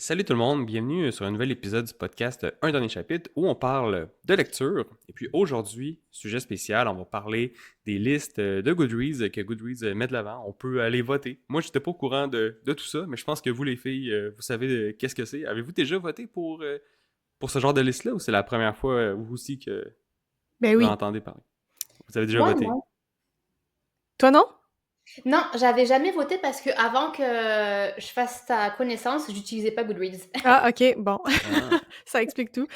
Salut tout le monde, bienvenue sur un nouvel épisode du podcast Un dernier chapitre où on parle de lecture. Et puis aujourd'hui, sujet spécial, on va parler des listes de Goodreads que Goodreads met de l'avant. On peut aller voter. Moi, j'étais pas au courant de tout ça, mais je pense que vous les filles, vous savez qu'est-ce que c'est. Avez-vous déjà voté pour ce genre de liste-là ou c'est la première fois vous aussi que Ben vous en oui. entendez parler? Vous avez déjà Moi, voté? non. Toi, non? Non, j'avais jamais voté parce que avant que je fasse ta connaissance, j'utilisais pas Goodreads. Ah, OK, bon. Ah, Ça explique tout.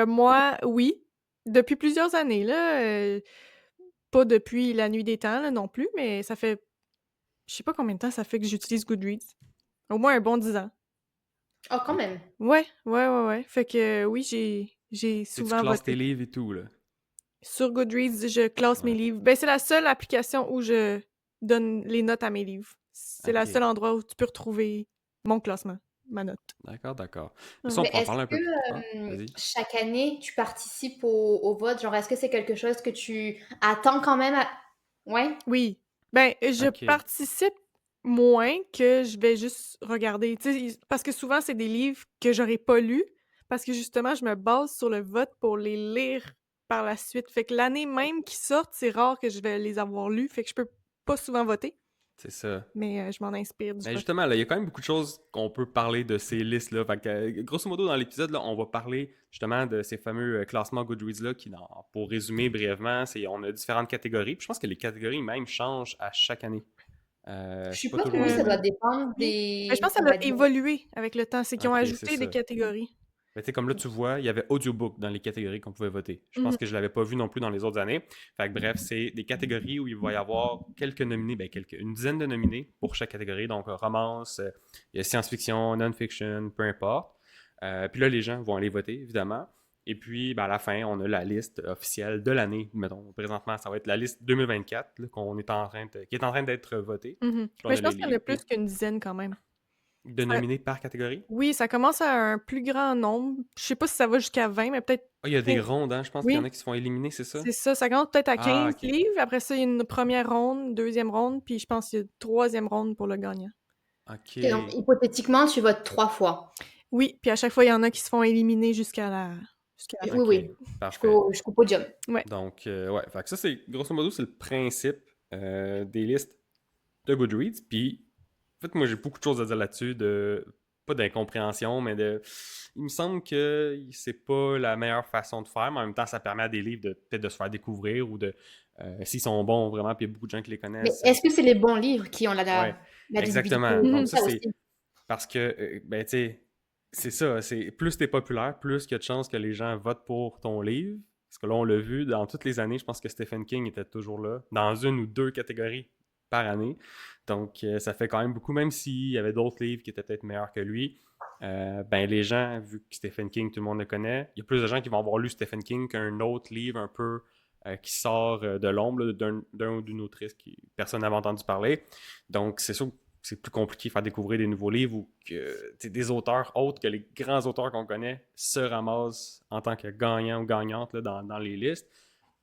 Moi, oui. Depuis plusieurs années, là. Pas depuis la nuit des temps, là, non plus, mais ça fait... Je sais pas combien de temps ça fait que j'utilise Goodreads. Au moins un bon 10 ans. Oh, quand ok. même. Ouais. Fait que oui, j'ai Tu souvent classes tes voté. livres et tout, là. Sur Goodreads, je classe mes Ouais. livres. Ben, c'est la seule application où je donne les notes à mes livres. C'est la seule Ok. endroit où tu peux retrouver mon classement, ma note. D'accord. Mais ça, on Ouais. Mais peut en est-ce parler un peu plus tard. que Vas-y. chaque année, tu participes au vote? Genre, est-ce que c'est quelque chose que tu attends quand même à... Ouais? Oui. Ben, je Ok. participe moins que je vais juste regarder. Tu sais, parce que souvent, c'est des livres que j'aurais pas lus, parce que justement, je me base sur le vote pour les lire par la suite. Fait que l'année même qu'ils sortent, c'est rare que je vais les avoir lus, fait que je peux pas souvent voter, C'est ça. mais je m'en inspire du Mais vote. justement, là, il y a quand même beaucoup de choses qu'on peut parler de ces listes-là. Fait que, grosso modo, dans l'épisode, là, on va parler justement de ces fameux classements Goodreads-là qui, pour résumer brièvement, on a différentes catégories. Puis je pense que les catégories même changent à chaque année. Je C'est pas suppose que toujours oui, les ça doit mêmes. dépendre Oui. Ben, je pense que on ça a va dire. évolué avec le temps, c'est qu'ils ont Ok, c'est ajouté des ça. catégories. Mais tu sais, comme là, tu vois, il y avait audiobook dans les catégories qu'on pouvait voter. Je pense Mhm. que je l'avais pas vu non plus dans les autres années. Fait que bref, c'est des catégories où il va y avoir quelques nominés, une dizaine de nominés pour chaque catégorie. Donc, romance, il y a science-fiction, non-fiction, peu importe. Puis là, les gens vont aller voter, évidemment. Et puis, ben, à la fin, on a la liste officielle de l'année. Mettons, présentement, ça va être la liste 2024 là, qui est en train d'être votée. Mhm. Puis on Mais a je les pense qu'il y en a livres. plus qu'une dizaine quand même. De nominés par catégorie. Oui, ça commence à un plus grand nombre. Je sais pas si ça va jusqu'à 20, mais peut-être Ah, il y a des 15. rondes, hein? Je pense qu'il y en Oui, a qui se font éliminer, c'est ça? c'est ça. Ça commence peut-être à Ah, 15 ok. livres. Après ça, il y a une première ronde, deuxième ronde, puis je pense qu'il y a une troisième ronde pour le gagnant. Ok, donc, Ok. hypothétiquement, tu votes 3 fois. Oui, puis à chaque fois, il y en a qui se font éliminer jusqu'à la fin. Oui, Ok. oui. Parfait. Jusqu'au podium. Ouais. Donc, ouais. Fait que ça, c'est grosso modo, c'est le principe des listes de Goodreads. Puis, en fait, moi, j'ai beaucoup de choses à dire là-dessus, pas d'incompréhension, mais il me semble que c'est pas la meilleure façon de faire, mais en même temps, ça permet à des livres peut-être de se faire découvrir ou s'ils sont bons vraiment, puis il y a beaucoup de gens qui les Mais connaissent. est-ce que c'est les bons livres qui ont Ouais, la visibilité? exactement. Donc, Mhm. ça, Ça c'est aussi. parce que, ben, tu sais, c'est ça. C'est plus t'es populaire, plus il y a de chances que les gens votent pour ton livre. Parce que là, on l'a vu dans toutes les années, je pense que Stephen King était toujours là, dans une ou deux catégories par année. Donc, ça fait quand même beaucoup, même s'il y avait d'autres livres qui étaient peut-être meilleurs que lui. Ben, les gens, vu que Stephen King, tout le monde le connaît, il y a plus de gens qui vont avoir lu Stephen King qu'un autre livre un peu qui sort de l'ombre d'un ou d'une autrice que personne n'avait entendu parler. Donc, c'est sûr que c'est plus compliqué de faire découvrir des nouveaux livres ou que des auteurs autres que les grands auteurs qu'on connaît se ramassent en tant que gagnants ou gagnantes là, dans les listes.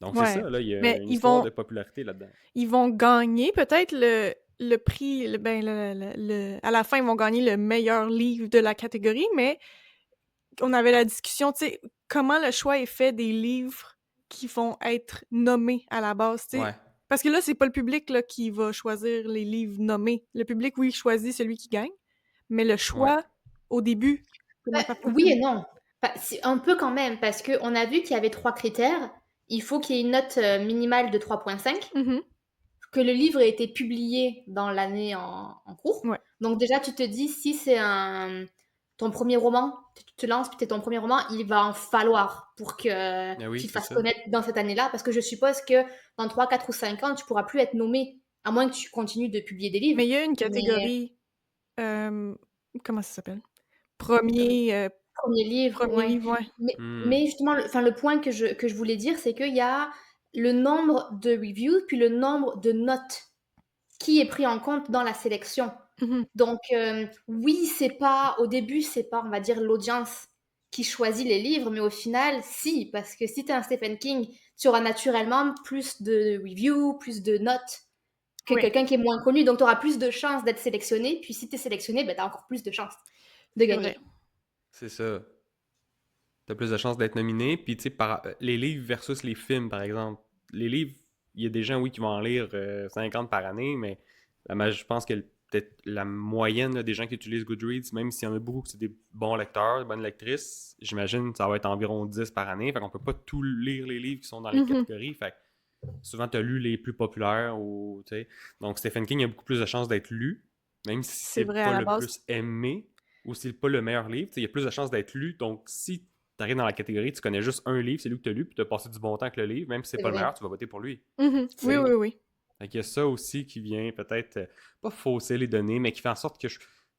Donc, c'est Ouais. ça, là, il y a Mais une ils histoire vont, de popularité là-dedans. ils vont gagner peut-être le prix, à la fin, ils vont gagner le meilleur livre de la catégorie, mais on avait la discussion, tu sais, comment le choix est fait des livres qui vont être nommés à la base, tu sais. Ouais, Parce que là, c'est pas le public là, qui va choisir les livres nommés. Le public, oui, choisit celui qui gagne, mais le ouais, choix, au début, Bah, comment ça oui fonctionne? et non. Un peu quand même, parce qu'on a vu qu'il y avait 3 critères. Il faut qu'il y ait une note minimale de 3,5, Mhm. que le livre ait été publié dans l'année en cours. Ouais. Donc déjà, tu te dis, si c'est ton premier roman, tu te lances, puis c'est ton premier roman, il va en falloir pour que ah oui, tu te c'est fasses ça. connaître dans cette année-là, parce que je suppose que dans 3, 4 ou 5 ans, tu pourras plus être nommé, à moins que tu continues de publier des livres. Mais il y a une Mais catégorie, euh, comment ça s'appelle? Premier, premier livre, premier ouais. livre, ouais. Hmm. Mais justement, le point que je voulais dire, c'est qu'il y a le nombre de reviews, puis le nombre de notes qui est pris en compte dans la sélection. Mhm. Donc, oui, au début, c'est pas, on va dire, l'audience qui choisit les livres, mais au final, si, parce que si tu es un Stephen King, tu auras naturellement plus de reviews, plus de notes que Ouais, quelqu'un qui est moins connu, donc tu auras plus de chances d'être sélectionné, puis si tu es sélectionné, ben, tu as encore plus de chances de c'est vrai. gagner. C'est ça. T'as plus de chances d'être nominé. Puis, tu sais, les livres versus les films, par exemple. Les livres, il y a des gens, oui, qui vont en lire 50 par année, mais je pense que peut-être la moyenne là, des gens qui utilisent Goodreads, même s'il y en a beaucoup qui sont des bons lecteurs, des bonnes lectrices, j'imagine que ça va être environ 10 par année. Fait qu'on peut pas tout lire les livres qui sont dans les Mhm. catégories. Fait que souvent, tu as lu les plus populaires. Ou, tu sais. Donc, Stephen King a beaucoup plus de chances d'être lu, même si C'est c'est vrai, pas à la le base. plus aimé ou c'est pas le meilleur livre. Tu sais, il y a plus de chances d'être lu. Donc, si tu arrives dans la catégorie, tu connais juste un livre, c'est lui que tu as lu, puis tu as passé du bon temps avec le livre, même si c'est C'est pas le vrai. meilleur, tu vas voter pour lui. Mhm. Tu Oui, sais. oui, oui. Fait qu'il y a ça aussi qui vient peut-être, pas fausser les données, mais qui fait en sorte que je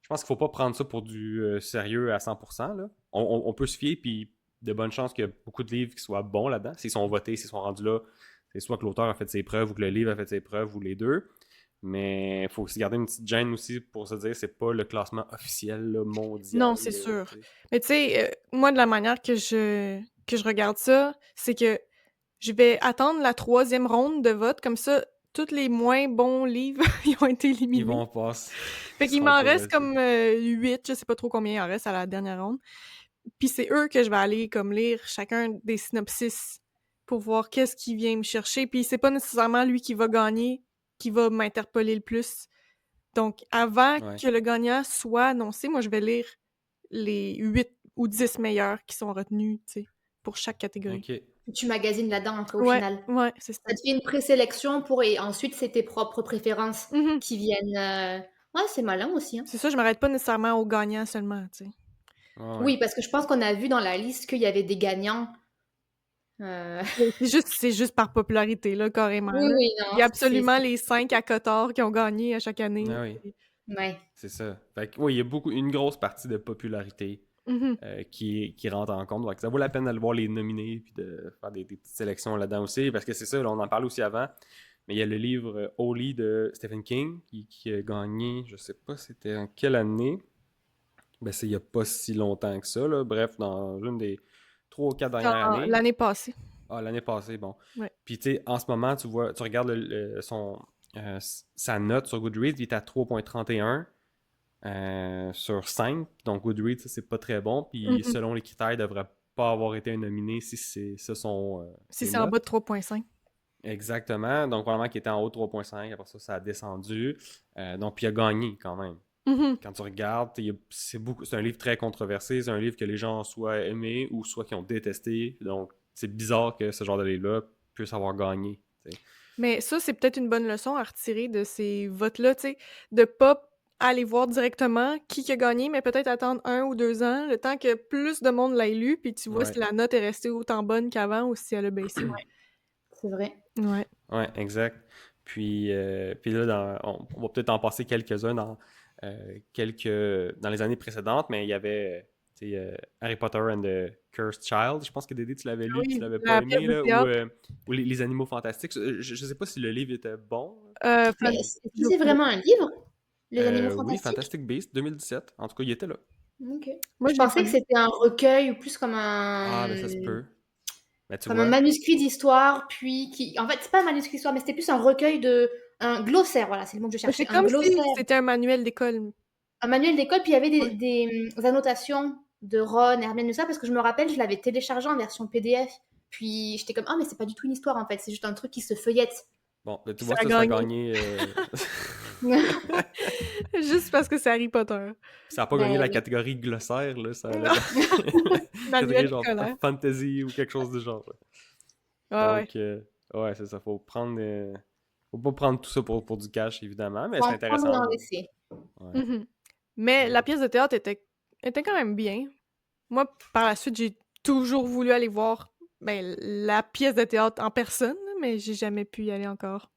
pense qu'il faut pas prendre ça pour du sérieux à 100%. Là. On peut se fier, puis de bonnes chances qu'il y a beaucoup de livres qui soient bons là-dedans. S'ils sont votés, s'ils sont rendus là, c'est soit que l'auteur a fait ses preuves ou que le livre a fait ses preuves ou les deux. Mais il faut aussi garder une petite gêne aussi pour se dire que c'est pas le classement officiel là, mondial. Non, c'est sûr. Mais tu sais, moi, de la manière que je regarde ça, c'est que je vais attendre la 3e ronde de vote, comme ça, tous les moins bons livres, ils ont été Ils éliminés. vont passer. Fait Ils qu'il seront m'en pas reste votés. comme 8, je sais pas trop combien il en reste à la dernière ronde. Puis c'est eux que je vais aller comme lire chacun des synopsis pour voir qu'est-ce qui vient me chercher. Puis c'est pas nécessairement lui qui va gagner, qui va m'interpeller le plus. Donc avant Ouais. que le gagnant soit annoncé, moi je vais lire les 8 ou 10 meilleurs qui sont retenus, tu sais, pour chaque catégorie. Ok. Tu magasines là-dedans, toi, au Ouais, final. ouais, c'est ça. Ça te fait une présélection et ensuite, c'est tes propres préférences Mhm. qui viennent. Ouais, c'est malin aussi. Hein. C'est ça, je m'arrête pas nécessairement au gagnant seulement, tu sais. Ouais, Oui, parce que je pense qu'on a vu dans la liste qu'il y avait des gagnants. C'est juste par popularité, là, carrément. Oui, Là. oui, Il non. y a absolument les 5 à Cotard qui ont gagné à chaque année. Ah oui, Ouais. c'est ça. Fait que, oui, il y a une grosse partie de popularité Mhm. qui rentre en compte. Donc, ça vaut la peine d'aller voir les nominés puis de faire des petites sélections là-dedans aussi. Parce que c'est ça, là, on en parlait aussi avant. Mais il y a le livre Holy de Stephen King qui a gagné, je sais pas c'était en quelle année. Ben, c'est il y a pas si longtemps que ça. Là. Bref, dans une des 3 ou 4 dernières années. L'année passée. Ah, l'année passée, bon. Ouais. Puis, tu sais, en ce moment, tu vois, tu regardes sa note sur Goodreads, il est à 3.31 sur 5. Donc, Goodreads, ça, c'est pas très bon. Puis, Mhm. selon les critères, il devrait pas avoir été nominé si c'est ça Si ses c'est en notes. bas de 3.5. Exactement. Donc, probablement qu'il était en haut de 3.5. Après ça, ça a descendu. Donc, puis il a gagné quand même. Mhm. Quand tu regardes, c'est un livre très controversé. C'est un livre que les gens ont soit aimé ou soit qui ont détesté. Donc, c'est bizarre que ce genre de livre-là puisse avoir gagné. T'sais. Mais ça, c'est peut-être une bonne leçon à retirer de ces votes-là, tu sais, de pas aller voir directement qui a gagné, mais peut-être attendre 1 ou 2 ans, le temps que plus de monde l'ait lu, puis tu vois Ouais. si la note est restée autant bonne qu'avant ou si elle a baissé. C'est vrai. Ouais. Ouais, exact. Puis là, on va peut-être en passer quelques-uns dans les années précédentes, mais il y avait Harry Potter and the Cursed Child. Je pense que Dédé, tu l'avais Ah lu, puis tu oui, l'avais pas la pièce aimé, de là, théâtre. ou les Animaux Fantastiques. Je sais pas si le livre était bon. Mais Fan- est-ce que c'est vraiment un livre? Les animaux Oui, fantastiques? Fantastic Beasts, 2017. En tout cas, il était là. Ok. Moi, Je je l'ai pas pensais que lu. c'était un recueil ou plus Ah, ben ça se peut. Ben tu comme un vois. manuscrit d'histoire, puis qui. En fait, c'est pas un manuscrit d'histoire, mais c'était plus un recueil de. Un glossaire, voilà, c'est le mot que je Mais cherchais. c'est Un comme si glossaire. c'était un manuel d'école. Un manuel d'école, puis il y avait Ouais. des annotations de Ron, Hermione, tout ça, parce que je me rappelle, je l'avais téléchargé en version PDF. Puis j'étais comme, ah, mais c'est pas du tout une histoire en fait, c'est juste un truc qui se feuillette. Bon, ben, tu Puis vois, ça a ça a gagné. gagné. Juste parce que c'est Harry Potter. Ça a pas gagné Ben la oui. catégorie glossaire, là. Ça a Non. gagné la Manuel catégorie genre scolaire. fantasy ou quelque chose du genre. Là. Ah ouais. Donc, ouais, c'est ça. Faut pas prendre tout ça pour du cash, évidemment, mais Faut c'est en prendre et intéressant. en laisser. Ouais. Mhm. Mais la Ouais. pièce de théâtre était quand même bien. Moi, par la suite, j'ai toujours voulu aller voir la pièce de théâtre en personne, mais j'ai jamais pu y aller encore,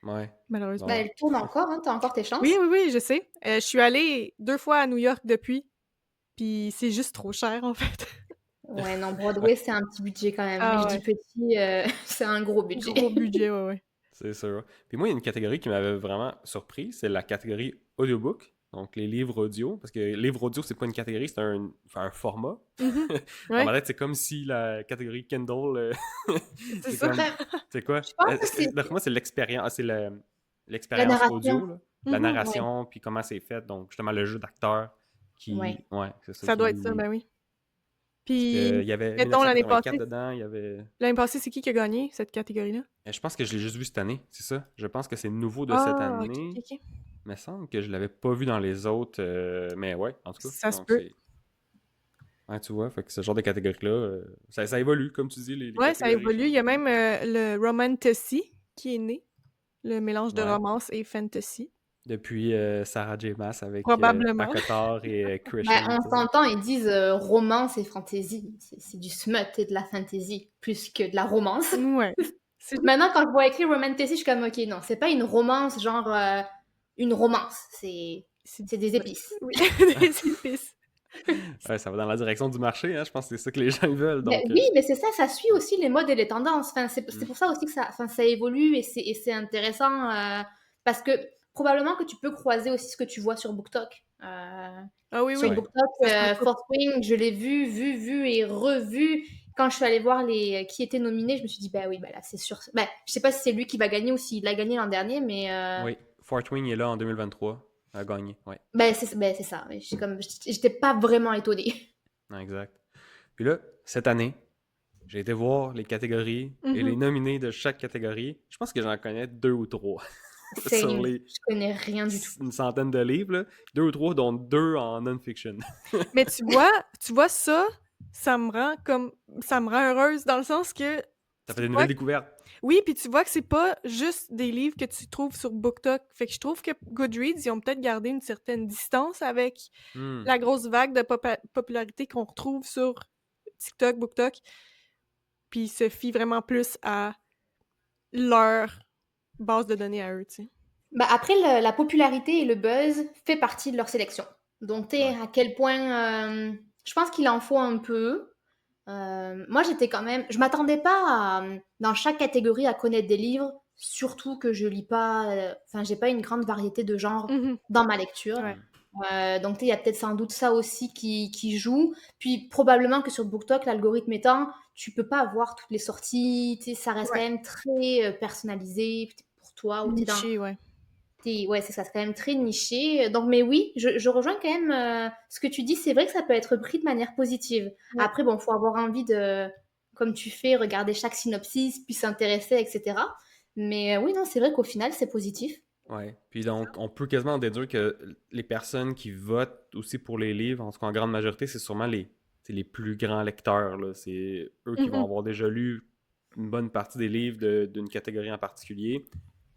Ouais. malheureusement. Ben, Bon. elle tourne encore, hein, t'as encore tes chances. Oui, oui, oui, je sais. Je suis allée 2 fois à New York depuis, puis c'est juste trop cher, en fait. Ouais, non, Broadway, c'est un petit budget quand même. Mais Ah je dis ouais, petit, c'est un gros budget. gros budget, ouais, ouais. C'est sûr. Puis moi, il y a une catégorie qui m'avait vraiment surpris, c'est la catégorie audiobook. Donc, les livres audio. Parce que livre audio, c'est pas une catégorie, c'est un format. Mhm. Dans Ouais, ma tête, c'est comme si la catégorie Kindle, c'est c'est ça. comme. Bref, C'est quoi? je pense que c'est D'après moi, c'est l'expérience. C'est la l'expérience narration. audio, là. La Mhm. Ouais. narration, puis comment c'est fait. Donc, justement, le jeu d'acteur Ouais. qui. Ouais, c'est ça Ça qui. doit être ça, ben oui. Puis, Il y avait mettons, l'année 1984 passée, dedans, il y avait... c'est qui a gagné cette catégorie-là? Je pense que je l'ai juste vu cette année, c'est ça. Je pense que c'est nouveau de cette Ah, ok, année. ok, ok. Il me semble que je l'avais pas vu dans les autres, mais ouais, en tout cas. Ça se Donc peut. c'est... Ouais, tu vois, fait que ce genre de catégorie-là, ça évolue, comme tu dis, les Ouais, ça catégories évolue. Il y a changent. même le Romantasy qui est né, le mélange de Ouais. romance et fantasy. Depuis Sarah J. Maas avec Probablement. Akotar et Ben, Crescent. on s'entend, ils disent romance et fantasy. C'est du smut et de la fantasy, plus que de la romance. Ouais. C'est juste... Maintenant, quand je vois écrire romantasy, je suis comme, ok, non, c'est pas une romance, genre une romance. C'est des épices. Oui, des épices. Ouais, ça va dans la direction du marché, hein. Je pense que c'est ça que les gens veulent. Ben Donc, oui, mais c'est ça, ça suit aussi les modes et les tendances. Enfin, c'est pour ça aussi que ça évolue et c'est intéressant parce que probablement que tu peux croiser aussi ce que tu vois sur BookTok. Ah oui, Sur oui. ouais. BookTok, Ça se peut pas. Fourth Wing, je l'ai vu et revu. Quand je suis allée voir qui étaient nominés, je me suis dit, bah oui, bah là, c'est sûr. Ben, je sais pas si c'est lui qui va gagner ou s'il a gagné l'an dernier, mais Oui, Fort Wing est là en 2023, a gagné, ouais. ben, c'est ça. J'étais pas vraiment étonnée. Ouais, exact. Puis là, cette année, j'ai été voir les catégories et les Mhm. nominés de chaque catégorie. Je pense que j'en connais 2 ou 3 sur Same. les Je connais rien du tout. une centaine de livres, là. 2 ou 3, dont 2 en non-fiction. Mais tu vois ça, ça me rend heureuse dans le sens que Ça tu fait des vois nouvelles découvertes. oui, puis tu vois que c'est pas juste des livres que tu trouves sur BookTok. Fait que je trouve que Goodreads, ils ont peut-être gardé une certaine distance avec Hmm. la grosse vague de popularité qu'on retrouve sur TikTok, BookTok, puis ils se fient vraiment plus à leur base de données à eux, tu sais. Bah après, la popularité et le buzz fait partie de leur sélection. Donc, tu sais, Ouais. à quel point... je pense qu'il en faut un peu. Moi, j'étais quand même... Je m'attendais pas dans chaque catégorie à connaître des livres, surtout que je lis pas... Enfin, j'ai pas une grande variété de genres Mhm. dans ma lecture. Ouais. Donc, tu sais, il y a peut-être sans doute ça aussi qui joue. Puis, probablement que sur BookTok, l'algorithme étant, tu peux pas avoir toutes les sorties. Tu sais, ça reste quand Ouais. même très personnalisé pour toi. Ou t'es dans... Niché, ouais. Ouais, c'est ça, c'est quand même très niché. Donc, mais oui, je rejoins quand même ce que tu dis. C'est vrai que ça peut être pris de manière positive. Ouais. Après, bon, faut avoir envie de, comme tu fais, regarder chaque synopsis, puis s'intéresser, etc. Mais oui, non, c'est vrai qu'au final, c'est positif. Ouais. Puis donc, on peut quasiment en déduire que les personnes qui votent aussi pour les livres, en tout cas en grande majorité, c'est sûrement les plus grands lecteurs, là. C'est eux qui vont Mhm. avoir déjà lu une bonne partie des livres d'une catégorie en particulier.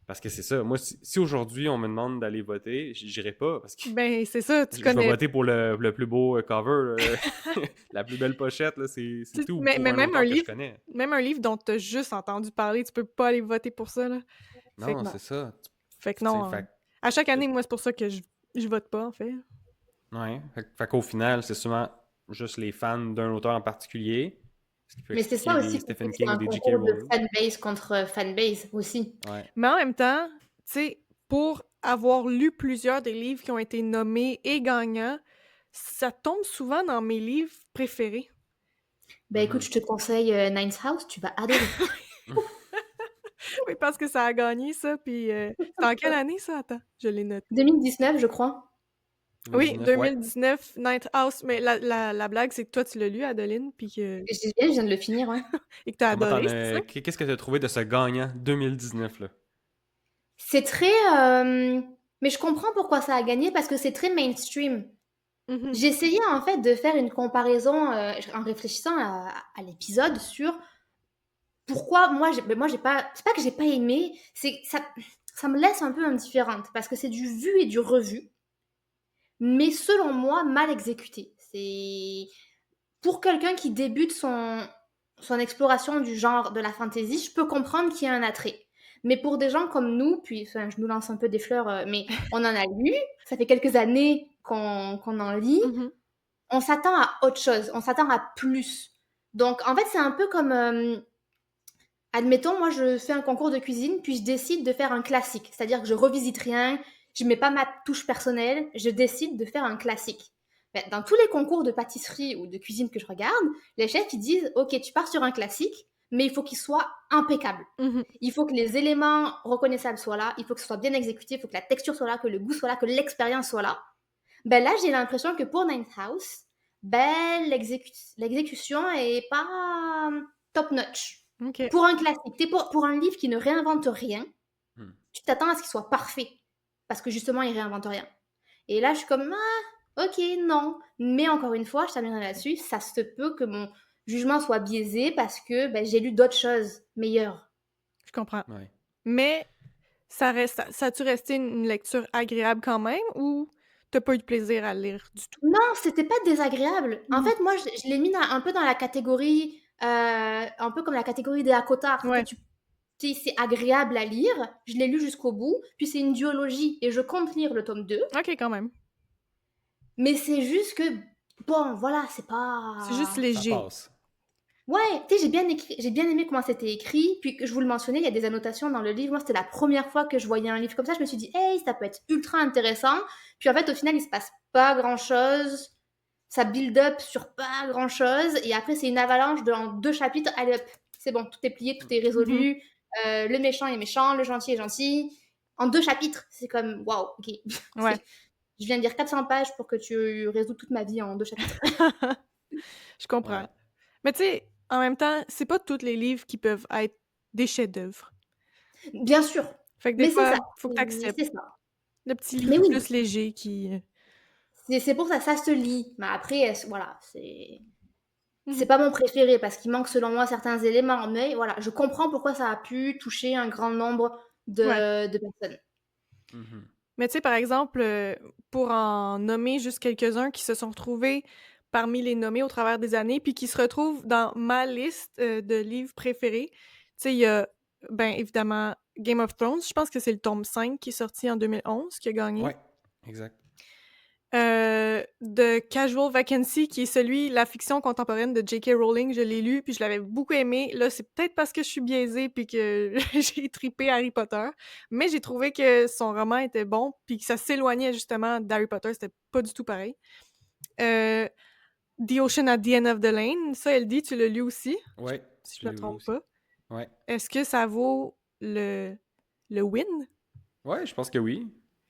Parce que c'est ça. Moi, si aujourd'hui on me demande d'aller voter, j'irai pas parce que Ben, c'est ça, tu je vais connais. voter pour le plus beau cover, la plus belle pochette, là, c'est tout, ou Mais pour un auteur que je connais. même un livre dont tu as juste entendu parler, tu peux pas aller voter pour ça, là. Fait que, Non, c'est ça. fait que Tu sais, non. À chaque année, moi, c'est pour ça que je vote pas, en fait. ouais. Fait qu'au final, c'est souvent juste les fans d'un auteur en particulier. Ce qui peut Mais c'est expliquer ça des aussi qui fait Stephen que c'est King ou un des J.K. concours de Rowling. fanbase contre fanbase aussi. Ouais. Mais en même temps, tu sais, pour avoir lu plusieurs des livres qui ont été nommés et gagnants, ça tombe souvent dans mes livres préférés. Ben écoute, je te conseille Ninth House, tu vas adorer. Oui, parce que ça a gagné, ça, puis c'est en quelle année, ça? Attends, je l'ai noté. 2019, je crois. Oui, 2019, ouais. 2019, Night House, mais la blague, c'est que toi, tu l'as lu, Adeline, puis que... Je dis bien, je viens de le finir, ouais. et que t'as Comment adoré, c'est ça? Qu'est-ce que tu as trouvé de ce gagnant 2019, là? C'est très... Mais je comprends pourquoi ça a gagné, parce que c'est très mainstream. Mhm. J'ai essayé, en fait, de faire une comparaison en réfléchissant à l'épisode sur pourquoi moi j'ai pas... C'est pas que j'ai pas aimé, c'est ça me laisse un peu indifférente, parce que c'est du vu et du revu, mais selon moi, mal exécuté. C'est... Pour quelqu'un qui débute son exploration du genre de la fantasy, je peux comprendre qu'il y a un attrait. Mais pour des gens comme nous, puis enfin, je nous lance un peu des fleurs, mais on en a lu, ça fait quelques années qu'on en lit, Mhm. on s'attend à autre chose, on s'attend à plus. Donc en fait, c'est un peu comme, admettons, moi je fais un concours de cuisine, puis je décide de faire un classique, c'est-à-dire que je revisite rien, je mets pas ma touche personnelle, je décide de faire un classique. Ben, dans tous les concours de pâtisserie ou de cuisine que je regarde, les chefs ils disent ok, tu pars sur un classique, mais il faut qu'il soit impeccable. Mhm. Il faut que les éléments reconnaissables soient là, il faut que ce soit bien exécuté, il faut que la texture soit là, que le goût soit là, que l'expérience soit là. Ben là, j'ai l'impression que pour Ninth House, ben l'exécution est pas top notch. OK. Pour un classique, pour un livre qui ne réinvente rien, Hmm. tu t'attends à ce qu'il soit parfait. Parce que justement, il réinvente rien. Et là, je suis comme, ok, non. Mais encore une fois, je terminerai là-dessus, ça se peut que mon jugement soit biaisé parce que ben, j'ai lu d'autres choses meilleures. Je comprends. Ouais. Mais ça a-tu resté une lecture agréable quand même ou t'as pas eu de plaisir à le lire du tout? Non, c'était pas désagréable. En Mhm. fait, moi, je l'ai mis un peu dans la catégorie, un peu comme la catégorie des ACOTAR. Ouais. C'est agréable à lire. Je l'ai lu jusqu'au bout. Puis c'est une duologie et je compte lire le tome 2. OK, quand même. Mais c'est juste que, bon, voilà, c'est C'est juste pas... Ça léger. passe. Ouais, tu sais, j'ai bien aimé comment c'était écrit. Puis que je vous le mentionnais, il y a des annotations dans le livre. Moi, c'était la première fois que je voyais un livre comme ça. Je me suis dit, hey, ça peut être ultra intéressant. Puis en fait, au final, il se passe pas grand-chose. Ça build up sur pas grand-chose. Et après, c'est une avalanche en 2 chapitres. Allez hop, c'est bon, tout est plié, tout est résolu. Le méchant est méchant, le gentil est gentil. En 2 chapitres, c'est comme, waouh, ok. Ouais. Je viens de lire 400 pages pour que tu résous toute ma vie en 2 chapitres. Je comprends. Ouais. Mais tu sais, en même temps, c'est pas tous les livres qui peuvent être des chefs-d'œuvre. Bien sûr. Fait que des Mais c'est fois, ça. faut que t'acceptes C'est ça. le petit Mais livre oui, plus léger qui... c'est pour ça, ça se lit. Mais après, voilà, c'est Mhm. pas mon préféré parce qu'il manque selon moi certains éléments. Mais voilà, je comprends pourquoi ça a pu toucher un grand nombre Ouais. de personnes. Mhm. Mais tu sais, par exemple, pour en nommer juste quelques-uns qui se sont retrouvés parmi les nommés au travers des années, puis qui se retrouvent dans ma liste de livres préférés, tu sais, il y a, ben, évidemment, Game of Thrones. Je pense que c'est le tome 5 qui est sorti en 2011 qui a gagné. Ouais, exact. The Casual Vacancy, qui est celui, la fiction contemporaine de J.K. Rowling, je l'ai lu, puis je l'avais beaucoup aimé. Là, c'est peut-être parce que je suis biaisée puis que j'ai trippé Harry Potter, mais j'ai trouvé que son roman était bon, puis que ça s'éloignait justement d'Harry Potter, c'était pas du tout pareil. The Ocean at the End of the Lane, ça, elle dit, tu l'as lu aussi, Ouais, si je je me l'ai vu trompe aussi. pas. Ouais. Est-ce que ça vaut le win? Ouais, je pense que oui.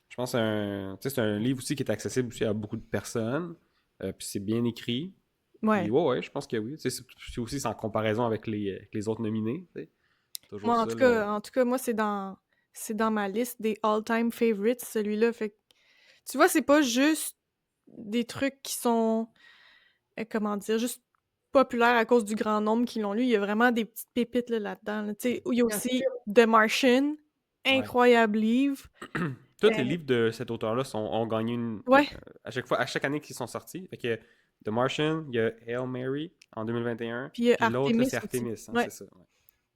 Je pense que c'est un livre aussi qui est accessible aussi à beaucoup de personnes. Puis c'est bien écrit. Ouais. Puis ouais, je pense que oui. Tu sais, c'est aussi en comparaison avec les autres nominés. Tu sais. Toujours Moi, ça, là. en tout cas, moi, c'est dans ma liste des all-time favorites, celui-là. Fait que, tu vois, c'est pas juste des trucs qui sont, comment dire, juste populaires à cause du grand nombre qui l'ont lu. Il y a vraiment des petites pépites là, là-dedans. Là. Tu sais, il y a Bien aussi sûr. The Martian, Ouais. incroyable livre. Tous les livres de cet auteur-là ont gagné Ouais. à chaque année qu'ils sont sortis. Fait que The Martian, il y a Hail Mary en 2021. Puis Puis l'autre, là, Artemis c'est aussi. Artemis. Hein, Ouais. c'est ça. Ouais.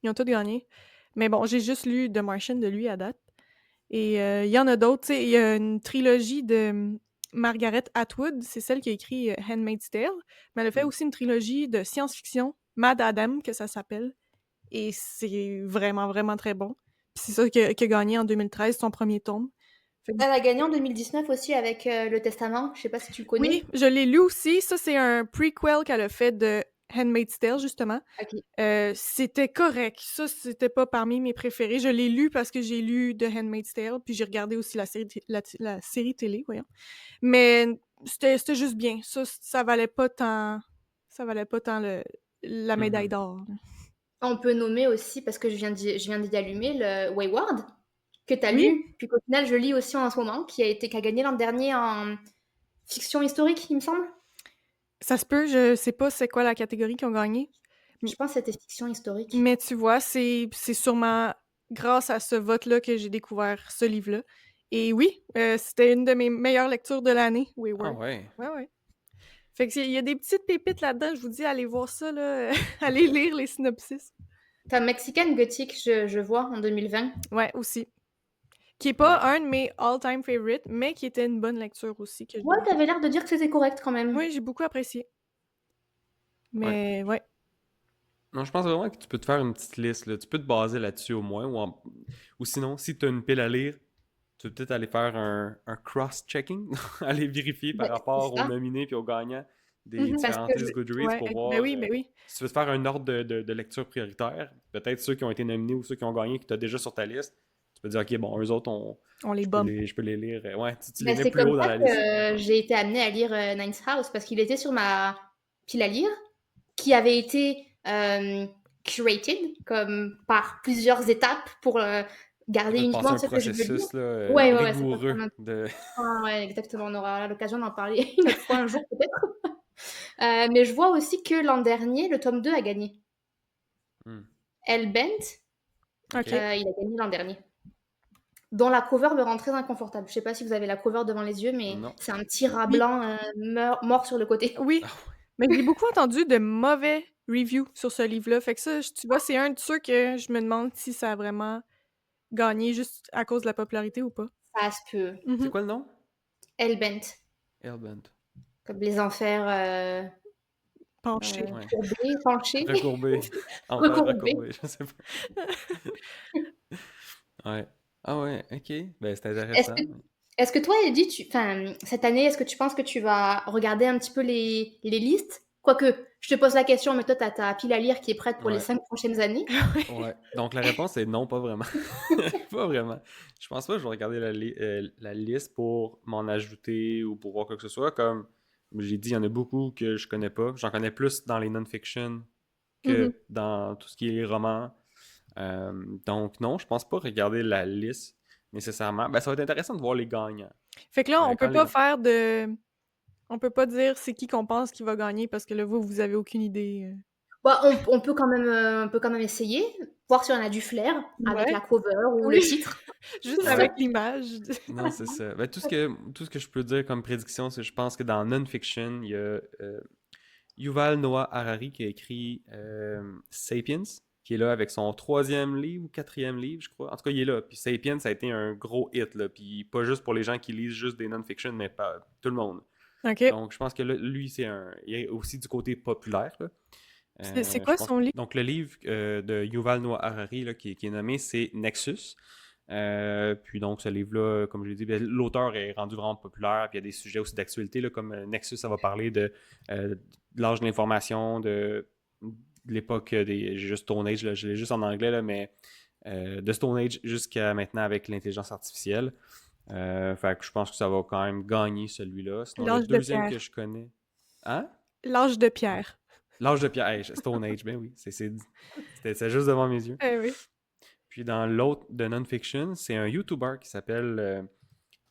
Ils ont tous gagné. Mais bon, j'ai juste lu The Martian de lui à date. Et il y en a d'autres. Tu sais, il y a une trilogie de Margaret Atwood, c'est celle qui a écrit Handmaid's Tale, mais elle a fait aussi une trilogie de science-fiction, Mad Adam, que ça s'appelle. Et c'est vraiment, vraiment très bon. Puis c'est ça qui a gagné en 2013, son premier tome. Fait que- Elle a gagné en 2019 aussi avec Le Testament. Je sais pas si tu le connais. Oui, je l'ai lu aussi. Ça, c'est un prequel qu'elle a fait de Handmaid's Tale, justement. Ok. C'était correct. Ça, c'était pas parmi mes préférés. Je l'ai lu parce que j'ai lu The Handmaid's Tale, puis j'ai regardé aussi la série télé, voyons. Mais c'était juste bien. Ça valait pas tant la médaille d'or. On peut nommer aussi, parce que je viens d'y allumer, le Wayward, que tu as Oui, lu, puis qu'au final je lis aussi en ce moment, qui a gagné l'an dernier en fiction historique, il me semble. ça se peut, je sais pas c'est quoi la catégorie qu'ils ont gagné. Je pense que c'était fiction historique. Mais tu vois, c'est sûrement grâce à ce vote-là que j'ai découvert ce livre-là. Et oui, c'était une de mes meilleures lectures de l'année, Ah Wayward. ouais. Ouais. Fait que il y a des petites pépites là-dedans, je vous dis, allez voir ça, là. Allez lire les synopsis. T'as Mexican Gothic, je vois, en 2020. Ouais, aussi. Qui est pas un de mes all-time favorites, mais qui était une bonne lecture aussi. Ouais, t'avais l'air de dire que c'était correct quand même. Oui, j'ai beaucoup apprécié. Mais ouais. Non, je pense vraiment que tu peux te faire une petite liste. Là. Tu peux te baser là-dessus au moins. Ou sinon, si tu as une pile à lire, tu peux peut-être aller faire un cross-checking, aller vérifier par Ben, rapport c'est aux ça. nominés puis aux gagnants des Mhm. Parce différentes que listes Goodreads Ouais, pour ben voir oui, ben oui. si tu veux te faire un ordre de lecture prioritaire. Peut-être ceux qui ont été nominés ou ceux qui ont gagné que tu as déjà sur ta liste. Tu Tu peux dire, OK, bon, eux autres, On les bump. je peux les lire. Ouais, tu les Ben, mets c'est plus comme haut dans ça la liste. que j'ai été amenée à lire Ninth House parce qu'il était sur ma pile à lire qui avait été curated comme par plusieurs étapes pour garder T'as passé uniquement un ce que je veux lire. processus là, Ouais, c'est pas rigoureux ça. de. Ah, ouais, exactement. On aura l'occasion d'en parler une autre fois, un jour peut-être. Mais je vois aussi que l'an dernier, le tome 2 a gagné. Hmm, Hellbent, OK. il a gagné l'an dernier. Dont la cover me rend très inconfortable. Je sais pas si vous avez la cover devant les yeux, mais Non. c'est un petit rat Oui. blanc mort sur le côté. Oui, Ah ouais. mais j'ai beaucoup entendu de mauvais reviews sur ce livre-là. Fait que ça, tu vois, c'est un de ceux que je me demande si ça a vraiment gagné juste à cause de la popularité ou pas. Ça se peut. C'est Mhm. quoi le nom? Hellbent, Hellbent. comme les enfers Penché. Ouais. courbés, penchés, Recourbé. Envers recourbés. recourbé, je sais pas. Ouais. Ah ouais, ok. Ben, c'est Est-ce intéressant. que, est-ce que toi, Eddie, cette année, est-ce que tu penses que tu vas regarder un petit peu les listes? Quoique, je te pose la question, mais toi, tu as ta pile à lire qui est prête pour les Ouais. 5 prochaines années. Ouais. Donc la réponse est non, pas vraiment. Pas vraiment. Je pense pas que je vais regarder la liste pour m'en ajouter ou pour voir quoi que ce soit. Comme j'ai dit, il y en a beaucoup que je connais pas. J'en connais plus dans les non-fiction Mhm. que dans tout ce qui est roman. Donc non, je pense pas regarder la liste nécessairement. Ben, ça va être intéressant de voir les gagnants. Fait que là, on Quand peut pas faire de... On peut pas dire c'est qui qu'on pense qui va gagner parce que là, vous avez aucune idée. Bah, on peut quand même essayer, voir si on a du flair avec Ouais. la cover ou le Oui, titre. juste Ouais. avec l'image. Non, c'est ça. Ben, tout ce que je peux dire comme prédiction, c'est que je pense que dans non-fiction, il y a Yuval Noah Harari qui a écrit Sapiens, qui est là avec son troisième livre ou quatrième livre, je crois. En tout cas, il est là. Puis Sapiens, ça a été un gros hit, là. Puis pas juste pour les gens qui lisent juste des non-fiction, mais pas tout le monde. OK. Donc, je pense que là, lui, il est aussi du côté populaire, là. C'est Je quoi pense... son livre? Donc, le livre de Yuval Noah Harari là, qui est nommé, c'est Nexus. Puis donc, ce livre-là, comme je l'ai dit, ben, l'auteur est rendu vraiment populaire. Puis il y a des sujets aussi d'actualité, là, comme Nexus, ça va parler de l'âge de l'information, de l'époque des. J'ai juste Stone Age, là, je l'ai juste en anglais, là, mais de Stone Age jusqu'à maintenant avec l'intelligence artificielle. Fait que je pense que ça va quand même gagner celui-là. Sinon, le L'âge de deuxième que pierre. je connais. Hein? L'âge de pierre. L'âge de pierre. Hey, Stone Age, ben oui. C'était juste devant mes yeux. Eh oui. Puis dans l'autre de non-fiction, c'est un YouTuber qui s'appelle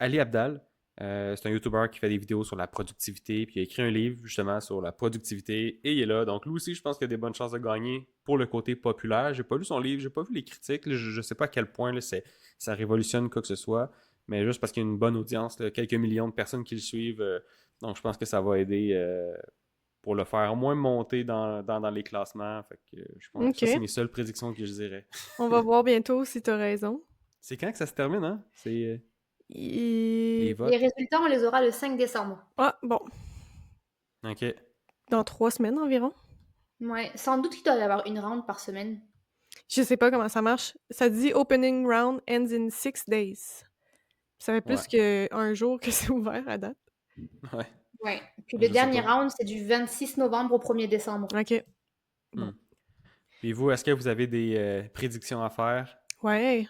Ali Abdal. C'est un YouTuber qui fait des vidéos sur la productivité, puis il a écrit un livre justement sur la productivité, et il est là. Donc lui aussi, je pense qu'il a des bonnes chances de gagner pour le côté populaire. J'ai pas lu son livre, j'ai pas vu les critiques, là, je sais pas à quel point là, ça révolutionne quoi que ce soit, mais juste parce qu'il y a une bonne audience, là, quelques millions de personnes qui le suivent, donc je pense que ça va aider pour le faire au moins monter dans les classements. Fait que je pense que ça, c'est OK. mes seules prédictions que je dirais. On va voir bientôt si t'as raison. C'est quand que ça se termine, hein? C'est les Et... Les votes. résultats, on les aura le 5 décembre. Ah, bon. OK. Dans 3 semaines environ. Ouais, sans doute qu'il doit y avoir une round par semaine. Je sais pas comment ça marche. Ça dit opening round ends in 6 days. Ça fait plus Ouais. qu'un jour que c'est ouvert à date. Ouais. Ouais. Puis Je le sais dernier pas. round, c'est du 26 novembre au 1er décembre. OK. Hmm. Bon. Puis vous, est-ce que vous avez des prédictions à faire? Ouais.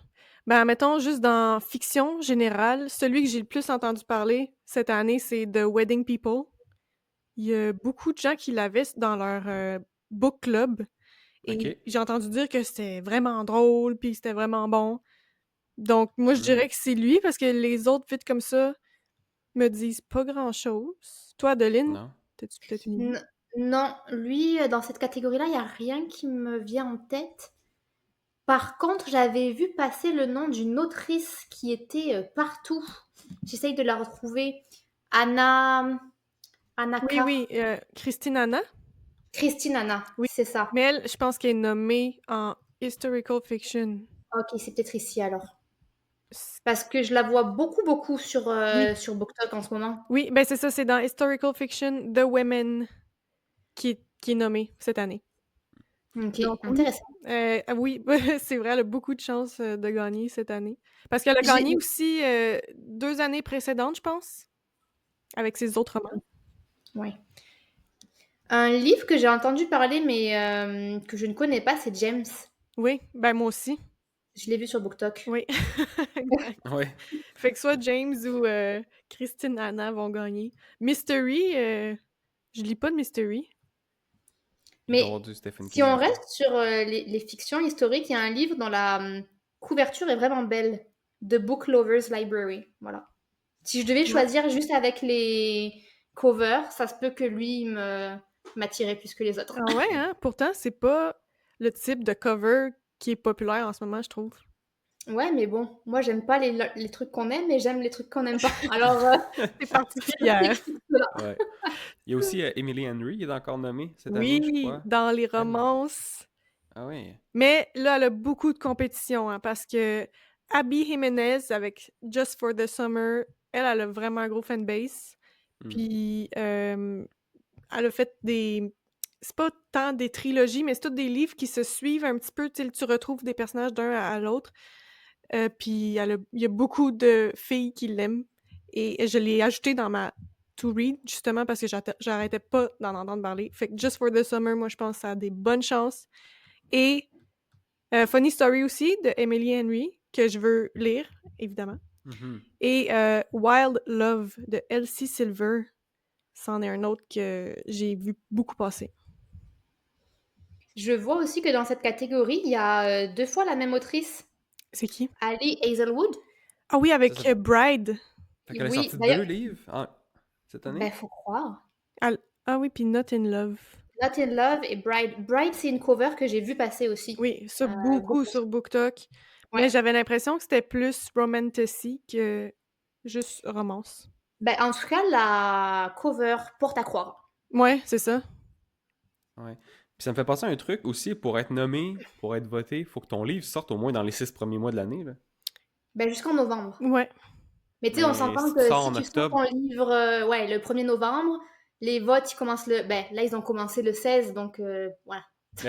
Ben, mettons, juste dans fiction générale, celui que j'ai le plus entendu parler cette année, c'est The Wedding People. Il y a beaucoup de gens qui l'avaient dans leur book club. Et OK. j'ai entendu dire que c'était vraiment drôle, puis c'était vraiment bon. Donc, moi, je Hmm. dirais que c'est lui, parce que les autres, vite comme ça, me disent pas grand-chose. Toi, Adeline, Non? t'as-tu peut-être une idée? Non, lui, dans cette catégorie-là, il n'y a rien qui me vient en tête. Par contre, j'avais vu passer le nom d'une autrice qui était partout. J'essaye de la retrouver. Anna Oui, K. oui, Christine Anna. Christine Anna, Oui. c'est ça. Mais elle, je pense qu'elle est nommée en historical fiction. Ok, c'est peut-être ici alors. C- Parce que je la vois beaucoup sur, Oui. sur BookTok en ce moment. Oui, ben c'est ça, c'est dans historical fiction, The Women qui est nommée cette année. Ok, Donc oui, intéressant. oui, c'est vrai, elle a beaucoup de chances de gagner cette année. Parce qu'elle a J'ai- gagné aussi 2 années précédentes, je pense, avec ses autres romans. Ouais. Un livre que j'ai entendu parler mais que je ne connais pas, c'est James. Oui, ben moi aussi. Je l'ai vu sur BookTok. Oui, exact. Ouais. Fait que soit James ou Christine Anna vont gagner. Mystery, je lis pas de Mystery. Il doit y avoir Mais du Stephen si King on là-dedans. reste sur les fictions historiques, il y a un livre dont la couverture est vraiment belle. The Book Lovers Library. Voilà. Si je devais Ouais. choisir juste avec les covers, ça se peut que lui m'attirait plus que les autres. Ah ouais, hein? Pourtant, c'est pas le type de cover qui est populaire en ce moment, je trouve. Ouais, mais bon, moi j'aime pas les trucs qu'on aime, mais j'aime les trucs qu'on n'aime pas. Alors, C'est je particulière. m'explique cela. Ouais. Il y a aussi Emily Henry, il est encore nommé cette année, je Oui, crois. dans les Elle. romances. Ah ouais. Mais là, elle a beaucoup de compétition, hein, parce que Abby Jimenez, avec Just for the Summer, elle a vraiment un gros fanbase. Puis, elle a fait des... C'est pas tant des trilogies, mais c'est tous des livres qui se suivent un petit peu. Tu retrouves des personnages d'un à l'autre. Puis, il y a beaucoup de filles qui l'aiment. Et je l'ai ajouté dans ma to-read, justement, parce que j'arrêtais pas d'en entendre parler. Fait que Just for the Summer, moi, je pense que ça a des bonnes chances. Et Funny Story aussi, de Emily Henry, que je veux lire, évidemment. Mhm. Et Wild Love, de Elsie Silver. C'en est un autre que j'ai vu beaucoup passer. Je vois aussi que dans cette catégorie, il y a 2 fois la même autrice, C'est qui? Ali Hazelwood. Ah oui, avec Ça fait Bride. qu'elle a Oui, sorti d'ailleurs, 2 livres cette année. faut croire. Ah oui, puis Not in Love. Not in Love et Bride. Bride, c'est une cover que j'ai vue passer aussi. Oui, ça, beaucoup Beaucoup. sur BookTok. Ouais. Mais j'avais l'impression que c'était plus romantasy que juste romance. Ben, en tout cas, la cover porte à croire. Ouais, c'est ça. Ouais. Puis ça me fait penser à un truc aussi, pour être nommé, pour être voté, faut que ton livre sorte au moins dans les 6 premiers mois de l'année, là. Ben, jusqu'en novembre. Ouais. Mais tu sais, on Mais s'entend si tu que sors si en tu sors octobre, ton livre le 1er novembre, les votes, ils commencent Ben, là, ils ont commencé le 16, donc voilà.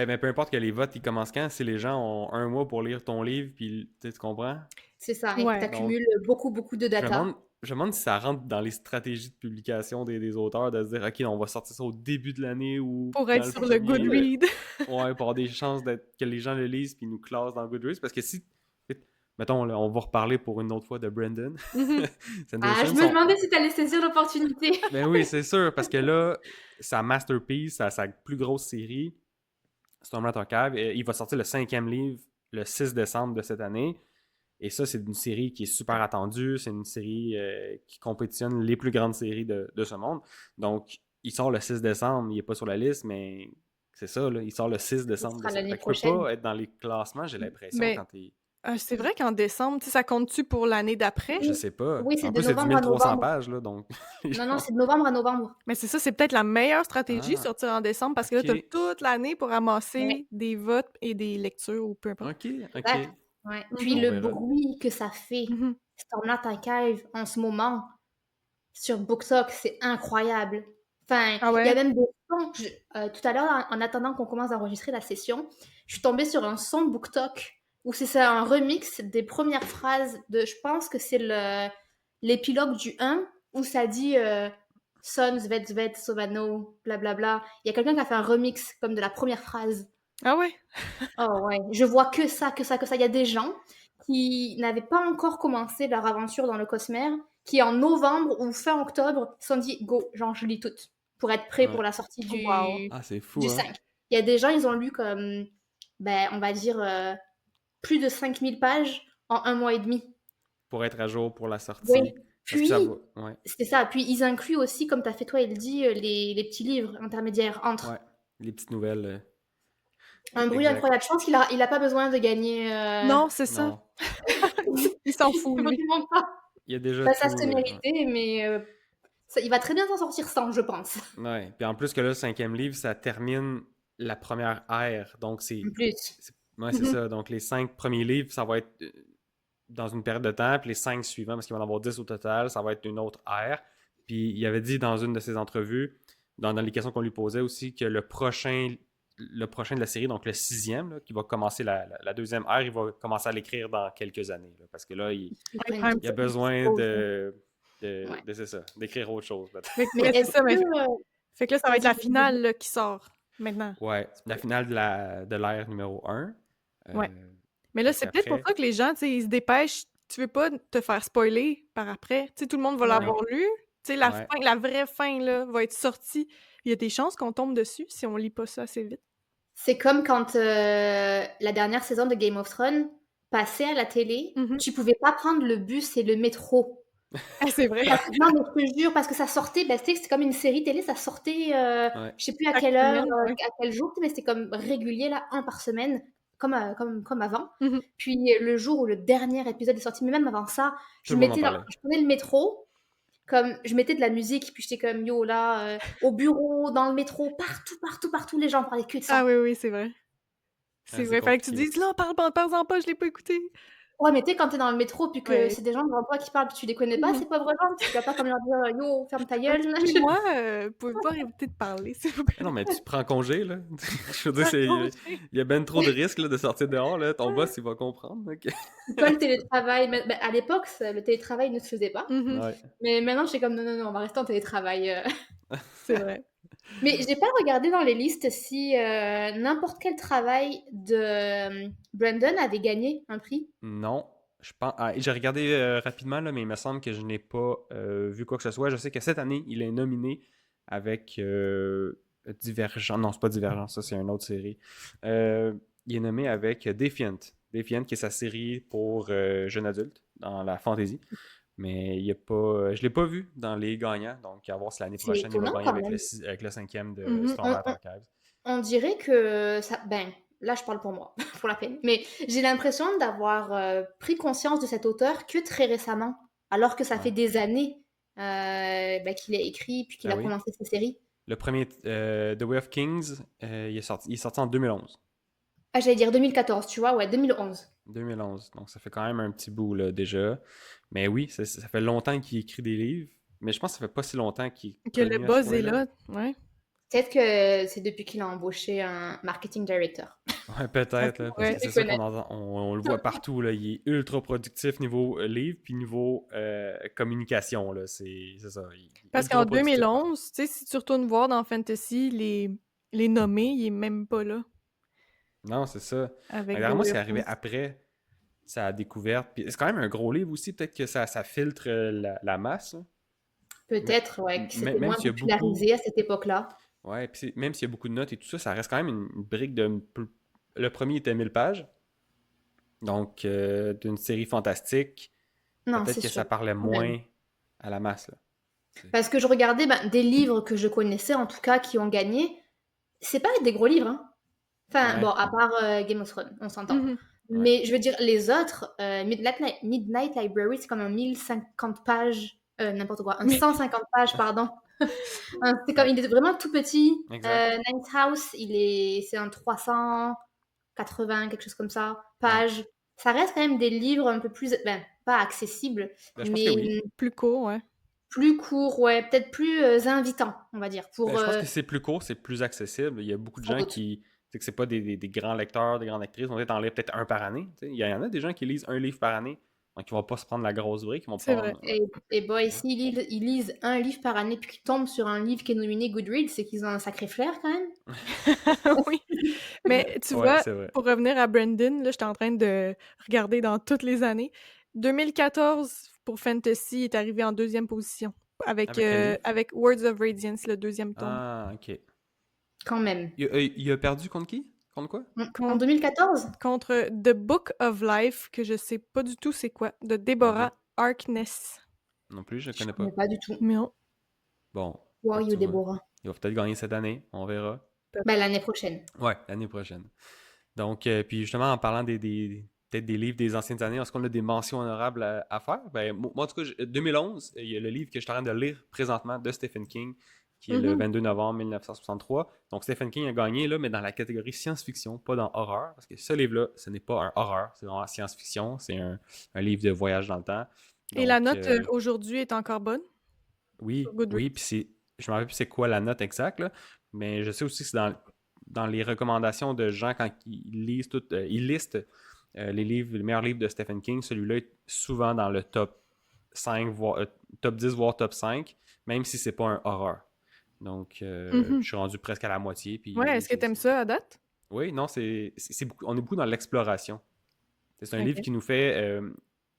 ben, peu importe que les votes ils commencent quand, si les gens ont un mois pour lire ton livre, puis tu comprends? C'est ça. Et que tu Ouais. Donc, accumules beaucoup, beaucoup de data. je me demande si ça rentre dans les stratégies de publication des auteurs de se dire, OK, on va sortir ça au début de l'année ou Pour dans être le sur le premier. Goodread. Ouais, pour avoir des chances que les gens le lisent puis nous classent dans Goodreads. Parce que si, mettons, là, on va reparler pour une autre fois de Brandon Mhm. Ah, je Sanderson. me demandais si tu allais saisir l'opportunité. Ben oui, c'est sûr, parce que là, sa masterpiece, sa plus grosse série, Stormlight Cave, il va sortir le 5e livre le 6 décembre de cette année. Et ça, c'est une série qui est super attendue. C'est une série qui compétitionne les plus grandes séries de ce monde. Donc, il sort le 6 décembre. Il n'est pas sur la liste, mais c'est ça, là, il sort le 6 Ce décembre de sera cette année. l'année Fait que tu peux prochaine. pas être dans les classements, j'ai l'impression, Mais quand t'es... c'est vrai qu'en décembre, tu sais, ça compte-tu pour l'année d'après? Je sais pas. Oui, c'est En de plus, c'est du novembre à 1300 novembre. pages, là, donc... les Non, non, gens- c'est de novembre à novembre. Mais c'est ça, c'est peut-être la meilleure stratégie, Ah, sortir en décembre, parce que là, t'as ok. toute l'année pour Ouais, ramasser des votes et des lectures ou peu importe. Ok, ok. exact. Ouais. Puis Mhm. On le verra. bruit que ça fait, Mhm. Stormlight Archive, en ce moment, sur BookTok, c'est incroyable. Enfin, Ah il y a ouais? même des sons. Tout à l'heure, en attendant qu'on commence à enregistrer la session, je suis tombée sur un son BookTok où c'est un remix des premières phrases de. Je pense que c'est l'épilogue du 1 où ça dit Son, Zvet, Zvet, Sovano, blablabla. Il y a quelqu'un qui a fait un remix comme de la première phrase. Ah ouais? Oh ouais, je vois que ça, que ça, que ça. Il y a des gens qui n'avaient pas encore commencé leur aventure dans le Cosmere, qui en novembre ou fin octobre se sont dit go, genre je lis toutes pour être prêt pour Ouais. la sortie Wow. Ah, c'est fou, du hein? 5. Il y a des gens, ils ont lu comme, ben, on va dire, plus de 5000 pages en un mois et demi. Pour être à jour pour la Oui. sortie. Parce que Puis, ça va... Ouais, c'est ça. Puis ils incluent aussi, comme tu as fait toi, il dit, les petits livres intermédiaires entre. ouais. Les petites nouvelles. Un bruit Exact. incroyable. Je pense qu'il a pas besoin de gagner. Non, c'est ça. Non. Il s'en fout, lui. Vraiment pas. Il y a déjà Bah, tout. ça se méritait, mais il va très bien s'en sortir sans, je pense. Ouais. Puis en plus que là, le 5e livre, ça termine la première ère. Donc En plus. Ouais, c'est ça. Donc les 5 premiers livres, ça va être dans une période de temps. Puis les 5 suivants, parce qu'il va y en avoir 10 au total, ça va être une autre ère. Puis il avait dit dans une de ses entrevues, dans les questions qu'on lui posait aussi, que le prochain de la série, donc le 6e, là, qui va commencer la deuxième ère, il va commencer à l'écrire dans quelques années. Là, parce que là, il y a besoin c'est ça, d'écrire autre chose. Mais Mais c'est est-ce ça, mais que. fait que là, ça va être la Vas-y, finale là, qui sort maintenant. Ouais, la finale de l'ère numéro 1. Ouais. Mais là, Fait c'est peut-être pour qu'après, ça que les gens, tu sais, ils se dépêchent. Tu veux pas te faire spoiler par après. Tu sais, tout le monde va Ouais. l'avoir lu. Tu sais, la ouais. fin, la vraie fin, là, va être sortie. Il y a des chances qu'on tombe dessus si on lit pas ça assez vite. C'est comme quand la dernière saison de Game of Thrones passait à la télé, Mhm. tu pouvais pas prendre le bus et le métro. Ah, c'est vrai. Non, mais je te jure, parce que ça sortait, ben, tu sais, c'est comme une série télé, ça sortait, Ouais. je sais plus à Chaque quelle heure, semaine, ouais. à quel jour, mais c'était comme régulier, là, un par semaine, comme avant. Mhm. Puis le jour où le dernier épisode est sorti, mais même avant ça, Tout le monde en parlait. je prenais le métro, comme je mettais de la musique, puis j'étais comme yo là, au bureau, dans le métro, partout, les gens parlaient que de Ah ça. oui, oui, c'est vrai. Ah, C'est c'est vrai. Fallait que tu compliqué. dises, là, parle-en pas, je l'ai pas écouté. Ouais, mais tu sais, quand t'es dans le métro, puis que Ouais. c'est des gens devant toi qui parlent, puis tu les connais pas, Mhm. ces pauvres gens, tu vas pas comme leur dire yo, ferme ta gueule. Excusez-moi, pouvez-vous arrêter de parler, s'il vous Ah plaît? non, mais tu prends congé, là. Je veux dire, Par il congé. y a ben trop de risques là, de sortir dehors, là. Ton boss, il va comprendre. Ok. Toi, le télétravail, ben, à l'époque, le télétravail ne se faisait pas. Mhm. Ouais. Mais maintenant, je suis comme non, on va rester en télétravail. C'est vrai. Mais j'ai pas regardé dans les listes si n'importe quel travail de Brandon avait gagné un prix. Non. Je pense. J'ai regardé rapidement, là, mais il me semble que je n'ai pas vu quoi que ce soit. Je sais que cette année, il est nominé avec Divergent. Non, c'est pas Divergent, ça, c'est une autre série. Il est nommé avec Defiant. Defiant, qui est sa série pour jeunes adultes dans la fantasy. Mais il y a pas, je l'ai pas vu dans les gagnants. Donc, à voir si l'année C'est prochaine, il va étonnant gagner quand avec même. avec le cinquième de Mhm. Stormlight Archives. On dirait que ça. Ben, là, je parle pour moi, pour la peine. Mais j'ai l'impression d'avoir pris conscience de cet auteur que très récemment, alors que ça fait Ouais. des années ben, qu'il a écrit puis qu'il Ben a oui. commencé ses séries. Le premier, The Way of Kings, il est sorti en 2011. Ah, j'allais dire 2014, tu vois, ouais, 2011. 2011. Donc, ça fait quand même un petit bout, là, déjà. Mais oui, ça fait longtemps qu'il écrit des livres. Mais je pense que ça fait pas si longtemps qu'il est Que le connu à ce buzz est point-là. là, ouais. Peut-être que c'est depuis qu'il a embauché un marketing director. Ouais, Ça peut-être, se là, parce pourrait. que Je c'est ça connais. qu'on entend. On le voit partout, là. Il est ultra productif niveau livre, puis niveau communication, là. C'est ça. Il est Parce qu'en ultra productif partout. 2011, tu sais, si tu retournes voir dans Fantasy, les nommés, il est même pas là Non, c'est ça. avec The Regarde-moi ce Way qui est of arrivé Kings. après sa découverte. Puis c'est quand même un gros livre aussi. Peut-être que ça filtre la masse, là. Mais- Peut-être, ouais, que c'était Même moins s'il y a beaucoup. popularisé à cette époque-là. Ouais, puis même s'il y a beaucoup de notes et tout ça, ça reste quand même une brique de. Le premier était 1000 pages. Donc, d'une série fantastique, Non, peut-être c'est que ça sûr. parlait Quand même. moins à la masse, là. Parce que je regardais ben, des livres que je connaissais, en tout cas, qui ont gagné. C'est pas des gros livres, hein. Enfin, bon, Ouais, à part Game of Thrones, on s'entend. Mhm. ouais. Mais je veux dire, les autres, Midnight Library, c'est comme un 1050 pages, n'importe quoi, un Oui. 150 pages, pardon. C'est comme, Ouais, il est vraiment tout petit. exact. Ninth House, c'est un 380, quelque chose comme ça, Ouais. pages. Ça reste quand même des livres un peu plus, ben, pas accessibles, Ben, je pense que mais oui. Plus court, ouais. plus courts, ouais, peut-être plus invitants, on va dire, Ben, pour, je pense que c'est plus court, c'est plus accessible. Il y a beaucoup de sans gens doute. qui. Tu sais que c'est pas des grands lecteurs, des grandes lectrices. On va en lire peut-être un par année. Tu sais. Il y en a des gens qui lisent un livre par année. Donc, ils vont pas se prendre la grosse brique. Ils vont C'est vrai. prendre. Et boy, s'ils lisent un livre par année puis qu'ils tombent sur un livre qui est nominé Goodreads, c'est qu'ils ont un sacré flair quand même. Oui. Mais tu Ouais, vois, c'est vrai. pour revenir à Brandon, là, j'étais en train de regarder dans toutes les années. 2014, pour Fantasy, il est arrivé en deuxième position Avec quel livre? avec Words of Radiance, le deuxième tome. Ah, ok. Quand même. Il a perdu contre qui? Contre quoi? En Con- 2014? Contre The Book of Life, que je sais pas du tout c'est quoi, de Ok. Deborah Harkness. Non plus, je ne Je connais connais pas. pas du tout. Mais non. Bon, Wow, fait que you tu vois. Deborah. Il va peut-être gagner cette année. On verra. Ben, l'année prochaine. Ouais, l'année prochaine. Donc, puis justement, en parlant peut-être des livres des anciennes années, est-ce qu'on a des mentions honorables à faire? Ben, moi, en tout cas, 2011, il y a le livre que je suis en train de lire présentement de Stephen King, qui est le Mhm. 22 novembre 1963. Donc, Stephen King a gagné, là, mais dans la catégorie science-fiction, pas dans horreur, parce que ce livre-là, ce n'est pas un horreur, c'est vraiment science-fiction, c'est un livre de voyage dans le temps. Et la Donc, note aujourd'hui est encore bonne sur oui, Goodreads. oui, puis je me rappelle plus c'est quoi la note exacte, là, mais je sais aussi que c'est dans les recommandations de gens quand ils lisent ils listent les livres, les meilleurs livres de Stephen King, celui-là est souvent dans le top 5, top 10, voire top 5, même si c'est pas un horreur. Donc, je Mhm. suis rendu presque à la moitié. Puis Ouais, oui, est-ce que t'aimes ça à date? oui, non, c'est beaucoup, on est beaucoup dans l'exploration. C'est un livre Ok. qui nous fait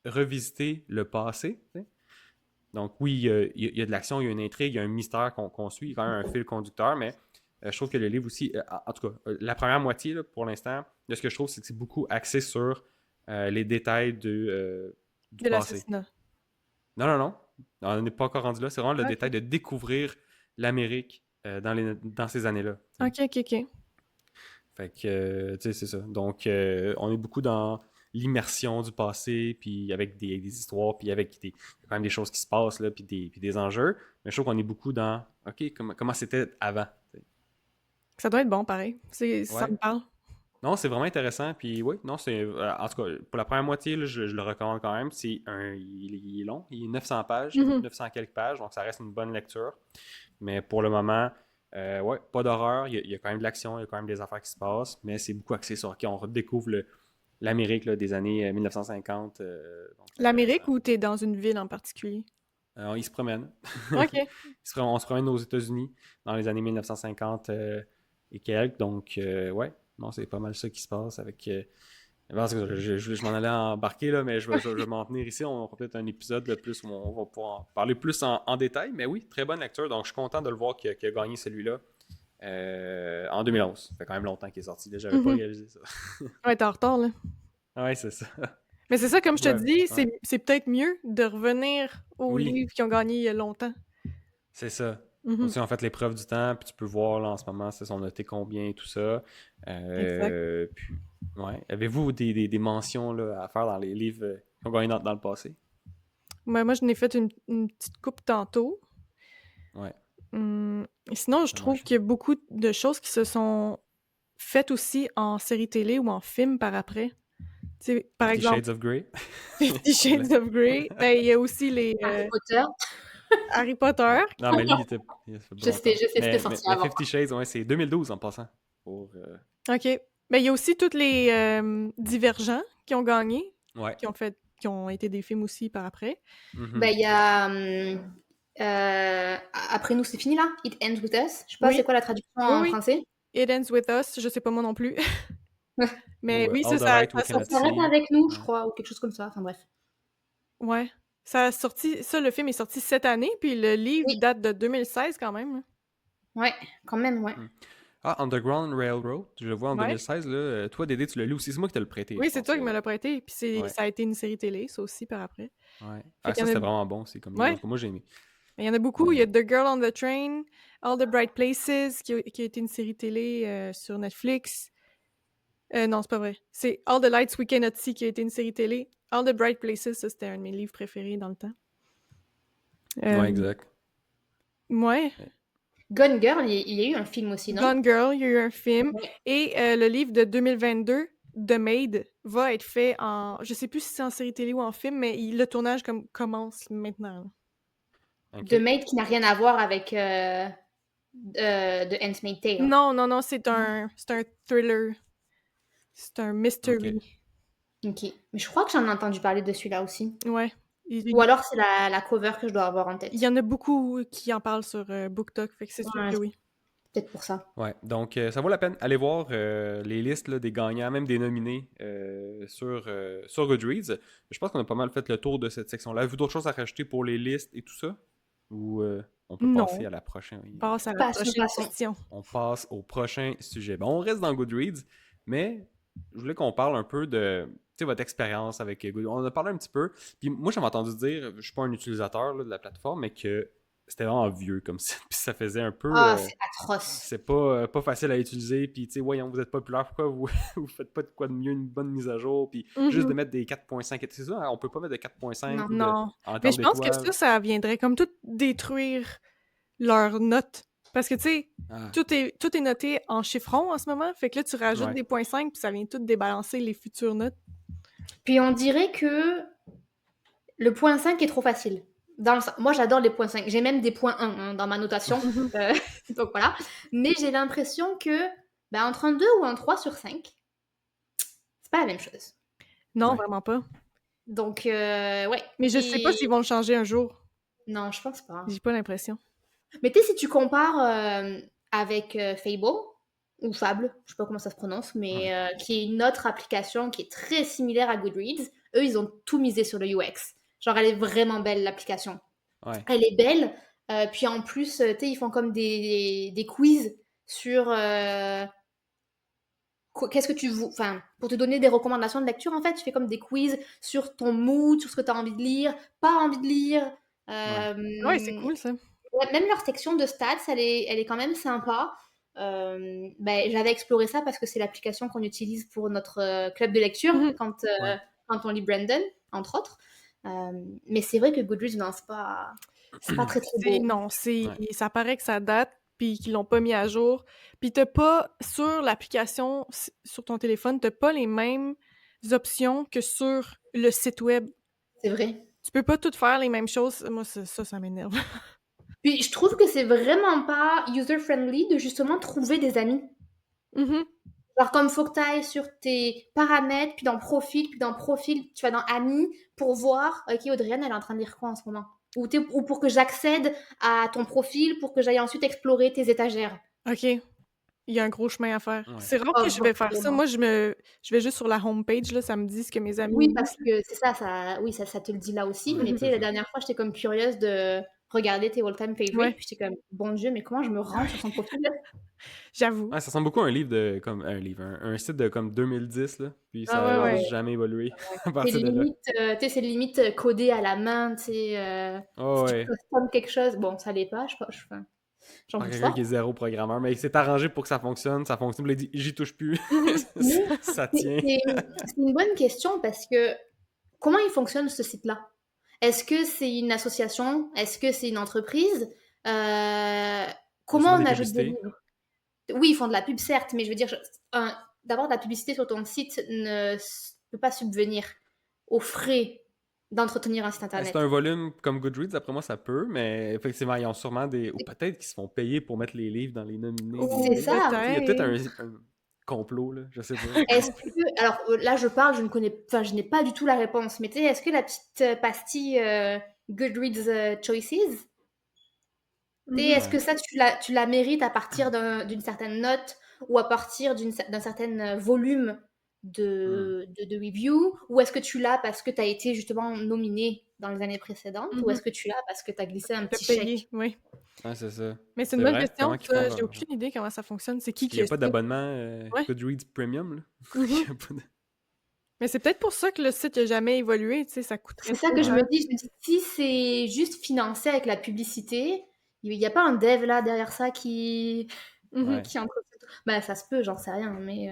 revisiter le passé. T'sais. Donc oui, il y a de l'action, il y a une intrigue, il y a un mystère qu'on suit, il y a quand même un fil conducteur, mais je trouve que le livre aussi, en tout cas, la première moitié, là, pour l'instant, de ce que je trouve, c'est que c'est beaucoup axé sur les détails du De passé. l'assassinat. Non, non, non, on n'est pas encore rendu là, c'est vraiment le Ok. détail de découvrir l'Amérique dans ces années-là. Ok, ok, ok. Fait que, tu sais, c'est ça. Donc, on est beaucoup dans l'immersion du passé, puis avec des histoires, puis avec quand même des choses qui se passent, là, puis des enjeux. Mais je trouve qu'on est beaucoup dans, OK, comment c'était avant? T'sais. Ça doit être bon, pareil. Ça Ouais. me parle. Non, c'est vraiment intéressant. Puis oui, non, c'est. En tout cas, pour la première moitié, là, je le recommande quand même. Il est long, il est 900 pages, Mhm. 900 quelques pages, donc ça reste une bonne lecture. Mais pour le moment, ouais, pas d'horreur. Il y a quand même de l'action, il y a quand même des affaires qui se passent, mais c'est beaucoup axé sur, OK, on redécouvre l'Amérique là, des années 1950. Donc c'est intéressant. L'Amérique ou t'es dans une ville en particulier? Il se promène. Ok. On se promène aux États-Unis dans les années 1950 et quelques. Donc, ouais, non, c'est pas mal ça qui se passe avec. Parce que je m'en allais embarquer, là, mais je vais m'en tenir ici. On aura peut-être un épisode de plus où on va pouvoir en parler plus en détail. Mais oui, très bonne lecture. Donc, je suis content de le voir qu'il a gagné celui-là en 2011. Ça fait quand même longtemps qu'il est sorti. Déjà, j'avais pas Mhm. réalisé ça. Ouais, t'es en retard, là. Ouais, c'est ça. Mais c'est ça, comme je te Ouais, dis, ouais. c'est peut-être mieux de revenir aux Oui, livres qui ont gagné il y a longtemps. c'est ça. Mhm. Aussi, on fait l'épreuve du temps, puis tu peux voir là, en ce moment, c'est son noté combien et tout ça. Exact. Puis, ouais. Avez-vous des mentions là, à faire dans les livres qui ont gagné dans le passé? Moi, je n'ai fait une petite coupe tantôt. Ouais, Et sinon, je ça trouve marche. qu'il y a beaucoup de choses qui se sont faites aussi en série télé ou en film par après. Tu sais, par 50 exemple, Shades of Grey. Fifty Je voulais- Shades of Grey. Ben, il y a aussi les Harry Potter. Harry Potter. Non, mais lui, il a fait Je sais, longtemps. je sais, c'était sorti Mais avant. 50 Shades, ouais, c'est 2012 en passant. Pour, OK. Ben, il y a aussi toutes les Divergents qui ont gagné, ouais. qui ont été des films aussi par après. Ben, Mhm. il y a. Après nous, c'est fini là. It ends with us. Je sais pas, c'est Oui, quoi la traduction oui, en oui. français? It Ends With Us, je sais pas moi non plus. Mais Ou oui, All the ça Light We a Ça Cannot sorti. s'arrête See. avec nous, je Ouais. crois, ou quelque chose comme ça. Enfin bref. Ouais. Ça a sorti. Ça, le film est sorti cette année, puis le livre, Oui, il date de 2016 quand même, là. ouais, quand même, ouais. Hmm. Ah, Underground Railroad, je le vois en Ouais. 2016. Là. Toi, Dédé, tu l'as lu aussi. C'est moi qui te l'ai prêté, Oui, je c'est pense. toi qui me l'as prêté, puis Ouais, ça a été une série télé, ça aussi, par après. ouais. Fait Ah, qu'il ça, y en c'était a. vraiment bon, c'est comme livre. En Ouais. tout cas, moi, j'ai aimé. Il y en a beaucoup. Il y a Mais, The Girl on the Train, All the Bright Places, qui a été une série télé sur Netflix. Non, c'est pas vrai. C'est All the Lights We Cannot See, qui a été une série télé. All the Bright Places, ça, c'était un de mes livres préférés dans le temps. ouais, Euh, exact. ouais. Gone Girl, il y a eu un film aussi, non? Gone Girl, il y a eu un film. Ouais. Et le livre de 2022, The Maid, va être fait en... Je sais plus si c'est en série télé ou en film, mais le tournage commence maintenant. Ok. The Maid qui n'a rien à voir avec The Handmaid's Tale. Non, non, non, c'est un thriller. C'est un mystery. Ok. Ok. Mais je crois que j'en ai entendu parler de celui-là aussi. Ouais. Ou alors c'est la cover que je dois avoir en Il y tête. en a beaucoup qui en parlent sur BookTok, fait que c'est sûr Ouais, que oui. peut-être pour ça. Ouais, donc ça vaut la peine. Allez voir les listes là, des gagnants, même des nominés sur Goodreads. Je pense qu'on a pas mal fait le tour de cette section-là. Avez-vous d'autres choses à rajouter pour les listes et tout ça? Ou on peut passer Non. à la prochaine? On passe à la Passons, prochaine passons. question. On passe au prochain sujet. Bon, on reste dans Goodreads, mais je voulais qu'on parle un peu de votre expérience avec Goodreads. On en a parlé un petit peu. Puis moi, j'avais entendu dire, je suis pas un utilisateur là, de la plateforme, mais que c'était vraiment vieux comme ça. Puis ça faisait un peu. Ah, c'est atroce. C'est pas facile à utiliser. Puis, tu sais, voyons, vous êtes populaire. Pourquoi vous faites pas de quoi de mieux, une bonne mise à jour? Puis, juste de Mhm. mettre des 4.5. C'est ça, hein, on peut pas mettre de 4.5 Non. ou Non. en Mais termes je pense que d'étoiles. ça viendrait comme tout détruire leurs notes. Parce que, tu sais, Ah, tout est noté en chiffron en ce moment. Fait que là, tu rajoutes ouais. des points 5 puis ça vient tout débalancer les futures notes. Puis on dirait que le point 5 est trop facile. Moi, j'adore les points 5. J'ai même des points 1 hein, dans ma notation. Donc voilà. Mais j'ai l'impression que entre un 2 ou un 3 sur 5, c'est pas la même chose. Non, Ouais. vraiment pas. Donc, ouais. Mais je sais pas s'ils vont le changer un jour. Non, je pense pas. J'ai pas l'impression. Mais tu sais, si tu compares avec Fable, ou Fable, je sais pas comment ça se prononce, mais Ouais. qui est une autre application qui est très similaire à Goodreads. Eux, ils ont tout misé sur le UX. Genre, elle est vraiment belle, l'application. Ouais. Elle est belle. Puis en plus, tu sais, ils font comme des quiz sur qu'est-ce que tu veux. Enfin, pour te donner des recommandations de lecture, en fait, tu fais comme des quiz sur ton mood, sur ce que tu as envie de lire, pas envie de lire. Ouais. Ouais, c'est Euh, cool ça. Ouais, même leur section de stats, elle est quand même sympa. Ben, j'avais exploré ça parce que c'est l'application qu'on utilise pour notre club de lecture Mhm. Ouais. quand on lit Brandon, entre autres. Mais c'est vrai que Goodreads, non, c'est pas très très beau. Non, Ouais. ça paraît que ça date, puis qu'ils l'ont pas mis à jour. Puis t'as pas, sur l'application, sur ton téléphone, t'as pas les mêmes options que sur le site web. C'est vrai. Tu peux pas toutes faire les mêmes choses. Moi, ça m'énerve. Puis je trouve que c'est vraiment pas user-friendly de justement trouver des amis. Mhm. Genre comme faut que tu ailles sur tes paramètres, puis dans profil, tu vas dans amis pour voir, ok, Audrienne, elle est en train de lire quoi en ce moment? Ou pour que j'accède à ton profil, pour que j'aille ensuite explorer tes étagères. OK. Il y a un gros chemin à faire. Ouais. C'est rare Oh, que je vais faire ça. vraiment. Moi, je vais juste sur la homepage, là, ça me dit ce que mes amis Oui, lisent. parce que c'est ça, oui, ça te le dit là aussi. Ouais, Mais tu sais, c'est la ça. dernière fois, j'étais comme curieuse de regarder tes all-time favorites, Ouais, puis j'étais comme, bon Dieu, mais comment je me rends sur son profil? j'avoue. Ouais, ça ressemble beaucoup à un livre de comme un livre, un site de comme 2010 là, puis Ah ça ouais, a Ah ouais. juste ouais. jamais évolué à C'est partir de là. limite, tu sais, c'est limite codé à la main, tu sais. Oh Si tu ouais. customes quelque chose, bon, ça l'est pas, enfin, j'en Par doute quelqu'un qui est fort. zéro programmeur, mais il s'est arrangé pour que ça fonctionne, puis il a dit j'y touche plus. Mhm. Mais Ça c'est tient. c'est- c'est une bonne question parce que comment il fonctionne ce site-là? Est-ce que c'est une association? Est-ce que c'est une entreprise? Euh, Il y a Comment sûrement on des ajoute des publicités. livres? Oui, ils font de la pub, certes, mais je veux dire, d'abord, la publicité sur ton site ne peut pas subvenir aux frais d'entretenir un site C'est un internet. volume comme Goodreads, après moi ça peut, mais effectivement, ils ont sûrement des. Ou peut-être qu'ils se font payer pour mettre les livres dans les nominés des C'est Ou livres. ça. Tu sais, il y a peut-être peut-être. un complot, là, je sais pas. Est-ce que, alors là, je parle, je ne connais, enfin, je n'ai pas du tout la réponse, mais tu sais, est-ce que la petite pastille Goodreads Choices, tu sais, Mhm. est-ce que Ouais. ça, tu la mérites à partir d'une certaine note ou à partir d'un certain volume Hmm. de review? Ou est-ce que tu l'as parce que tu as été justement nominé dans les années précédentes? Ou Mhm. est-ce que tu l'as parce que tu as glissé un T'as petit payé, chèque? oui. Ouais, c'est ça. Mais c'est une C'est bonne vrai? question, Comment qu'ils font ça. J'ai genre? aucune idée comment ça fonctionne. C'est qui Il n'y a a pas ça? d'abonnement Ouais. Goodreads Premium, là? Il Mhm. y a pas de- Mais c'est peut-être pour ça que le site n'a jamais évolué, tu sais, ça coûterait C'est ça trop que cher. je me dis, si c'est juste financé avec la publicité, il n'y a pas un dev là derrière ça Mhm. Ouais. qui entretient tout. Bah, ça se peut, j'en sais rien, mais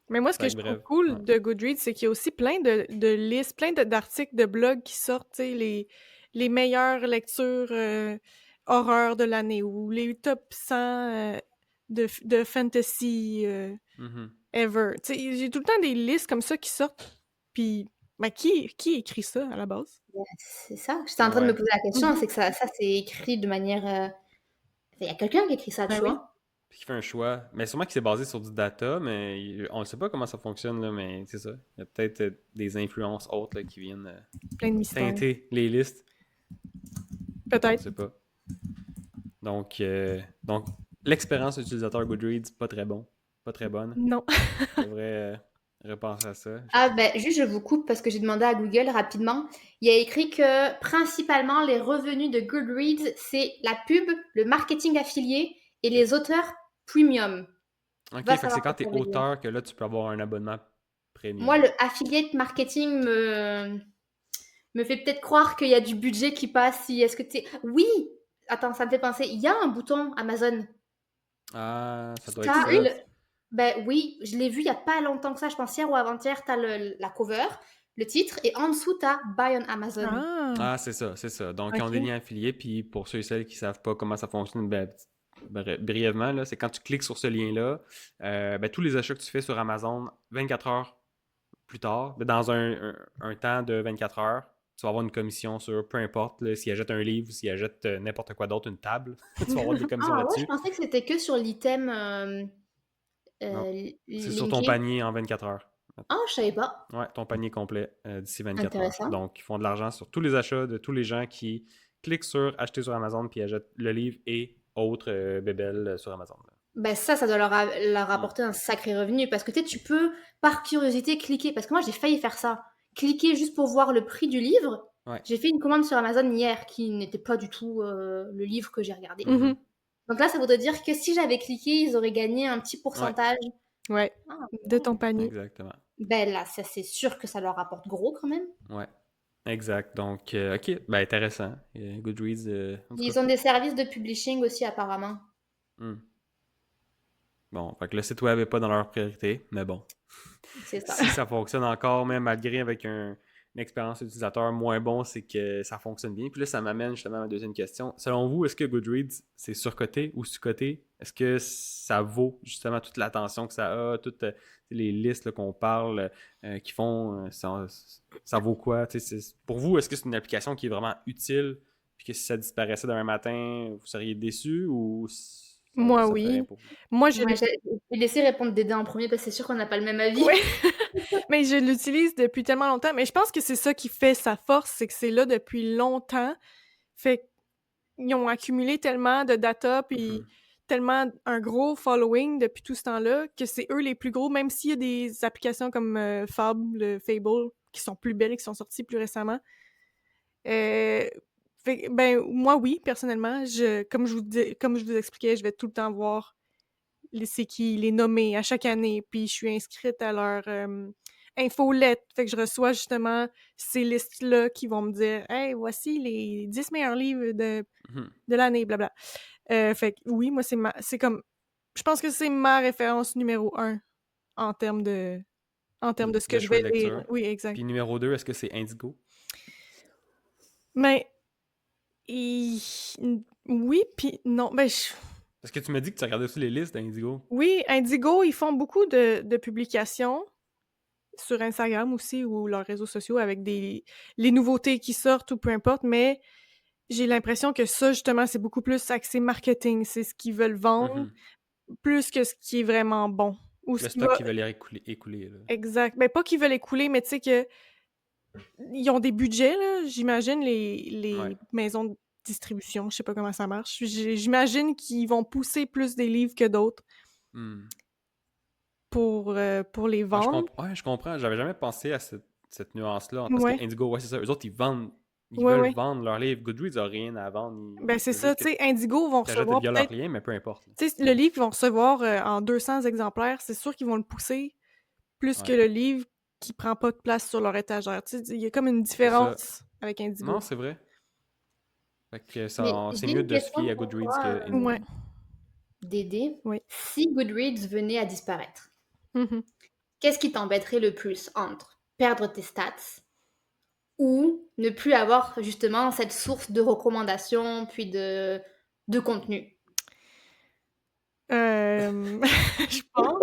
Mais moi, ce que Fait je que trouve bref. Ouais. cool de Goodreads, c'est qu'il y a aussi plein de listes, plein d'articles de blogs qui sortent, tu sais, les meilleures lectures horreur de l'année ou les top 100 de fantasy Mhm. ever. Tu sais, j'ai tout le temps des listes comme ça qui sortent. Puis, ben, qui écrit ça à la base? c'est ça. J'étais en train de me Ouais. poser la question, Mhm. c'est que ça c'est écrit de manière. Il y a quelqu'un qui écrit ça, Ben tu oui, vois. Puis qui fait un choix. Mais sûrement qu'il s'est basé sur du data, mais on ne sait pas comment ça fonctionne, là, mais c'est ça. Il y a peut-être des influences autres là, qui viennent plein de mystères. teinter les listes. On ne Peut-être. sait pas. Donc l'expérience utilisateur Goodreads, pas très bon. Pas très bonne. Non. On devrait repenser à ça. Ah ben juste je vous coupe parce que j'ai demandé à Google rapidement. Il y a écrit que principalement les revenus de Goodreads, c'est la pub, le marketing affilié et Ok, les auteurs premium. ok, Va fait que c'est savoir ce quand que tu ça es veut dire. auteur que là, tu peux avoir un abonnement Moi, premium. le affiliate marketing me fait peut-être croire qu'il y a du budget qui passe. Si, est-ce que tu Oui! Attends, ça me fait penser. Il y a un bouton Amazon. Ah, ça doit être T'as ça. Goodreads? le... Ben oui, je l'ai vu il n'y a pas longtemps que ça, je pense hier ou avant-hier, t'as la cover, le titre, et en dessous, t'as Buy on Amazon. Ah, Ah, c'est ça, c'est ça. Donc, ils ont des ok. liens affiliés, puis pour ceux et celles qui savent pas comment ça fonctionne, ben, brièvement, là, c'est quand tu cliques sur ce lien-là, ben, tous les achats que tu fais sur Amazon 24 heures plus tard, ben, dans un temps de 24 heures, tu vas avoir une commission sur peu importe là, s'ils achètent un livre ou s'ils achètent n'importe quoi d'autre, une table, tu vas avoir des commissions Ah ouais, je là-dessus. pensais que c'était que sur l'item Non, c'est sur ton linké. panier en 24 heures. Ah, je savais pas. Ouais, ton panier complet d'ici 24 heures. Intéressant. Donc, ils font de l'argent sur tous les achats de tous les gens qui cliquent sur acheter sur Amazon puis achètent le livre et autres bébelles sur Amazon. Là. Ben ça doit leur Mm. apporter un sacré revenu parce que tu peux, par curiosité, cliquer. Parce que moi, j'ai failli faire ça. Cliquer juste pour voir le prix du livre. Ouais. J'ai fait une commande sur Amazon hier qui n'était pas du tout le livre que j'ai regardé. Mhm. Donc là, ça voudrait dire que si j'avais cliqué, ils auraient gagné un petit Ouais, pourcentage. Ouais, Ah, de ton panier. exactement. ben là, ça c'est sûr que ça leur rapporte gros quand même. Ouais, exact. Donc, ok, ben intéressant. Goodreads, en tout Ils cas. ont des services de publishing aussi apparemment. Hmm. Bon, fait que le site web n'est pas dans leur priorité, mais bon. C'est ça. Si ça fonctionne encore, même malgré avec une expérience utilisateur moins bon, c'est que ça fonctionne bien. Puis là, ça m'amène justement à ma deuxième question. Selon vous, est-ce que Goodreads, c'est surcoté ou sous-coté? Est-ce que ça vaut justement toute l'attention que ça a, toutes les listes là, qu'on parle, qui font, ça vaut quoi? Pour vous, est-ce que c'est une application qui est vraiment utile, puis que si ça disparaissait demain matin, vous seriez déçu ou Moi, ça ferait rien oui. pour vous? Moi, je Moi, je vais laisser répondre Dédé en premier parce que c'est sûr qu'on n'a pas le même avis. Ouais. Mais je l'utilise depuis tellement longtemps. Mais je pense que c'est ça qui fait sa force, c'est que c'est là depuis longtemps. Fait qu'ils ont accumulé tellement de data, puis Mhm. tellement un gros following depuis tout ce temps-là, que c'est eux les plus gros, même s'il y a des applications comme Fable, qui sont plus belles et qui sont sorties plus récemment. Ben, moi, oui, personnellement, comme je vous expliquais, je vais tout le temps voir c'est qui, les nommer à chaque année, puis je suis inscrite à leur infolette, fait que je reçois justement ces listes-là qui vont me dire « Hey, voici les 10 meilleurs livres Mhm. de l'année, blabla. » Fait que oui, moi, c'est comme... Je pense que c'est ma référence numéro 1 en termes de, ce que De je choix vais de lire. lecture. Oui, exact. Puis numéro 2, est-ce que c'est Indigo? Mais, oui, puis non. Ben, Parce que tu m'as dit que tu regardais aussi les listes d'Indigo. oui, Indigo, ils font beaucoup de publications sur Instagram aussi ou leurs réseaux sociaux avec les nouveautés qui sortent ou peu importe, mais j'ai l'impression que ça, justement, c'est beaucoup plus axé marketing. C'est ce qu'ils veulent vendre Mhm. plus que ce qui est vraiment bon. Ou ce Le qui stock va... qui veut les écouler, là. Exact. Ben, pas qu'ils veulent écouler, mais tu sais que ils ont des budgets, là, j'imagine, Ouais. les maisons de distribution, je sais pas comment ça marche. J'imagine qu'ils vont pousser plus des livres que d'autres Hmm. pour les Ah, vendre. ouais, je comprends. J'avais jamais pensé à cette nuance-là. Parce que Ouais, Indigo, ouais, c'est ça. Eux autres, ils ouais, veulent ouais. vendre leurs livres. Goodreads n'a rien à vendre. Ben, c'est Il veut ça, juste que tu sais, Indigo vont tu achètes recevoir via leur peut-être... lien, mais peu importe, là. Tu sais, le livre qu'ils vont recevoir en 200 exemplaires, c'est sûr qu'ils vont le pousser plus que Ouais. le livre qui prend pas de place sur leur étagère. Tu sais, il y a comme une C'est ça. différence avec Non, Indigo. c'est vrai. Fait que Mais c'est j'ai mieux une de se question fier à pour Goodreads toi, que Indigo. Ouais, Dédé. oui. Si Goodreads venait à disparaître, Mhm. qu'est-ce qui t'embêterait le plus entre perdre tes stats ou ne plus avoir justement cette source de recommandations puis de contenu? Je pense...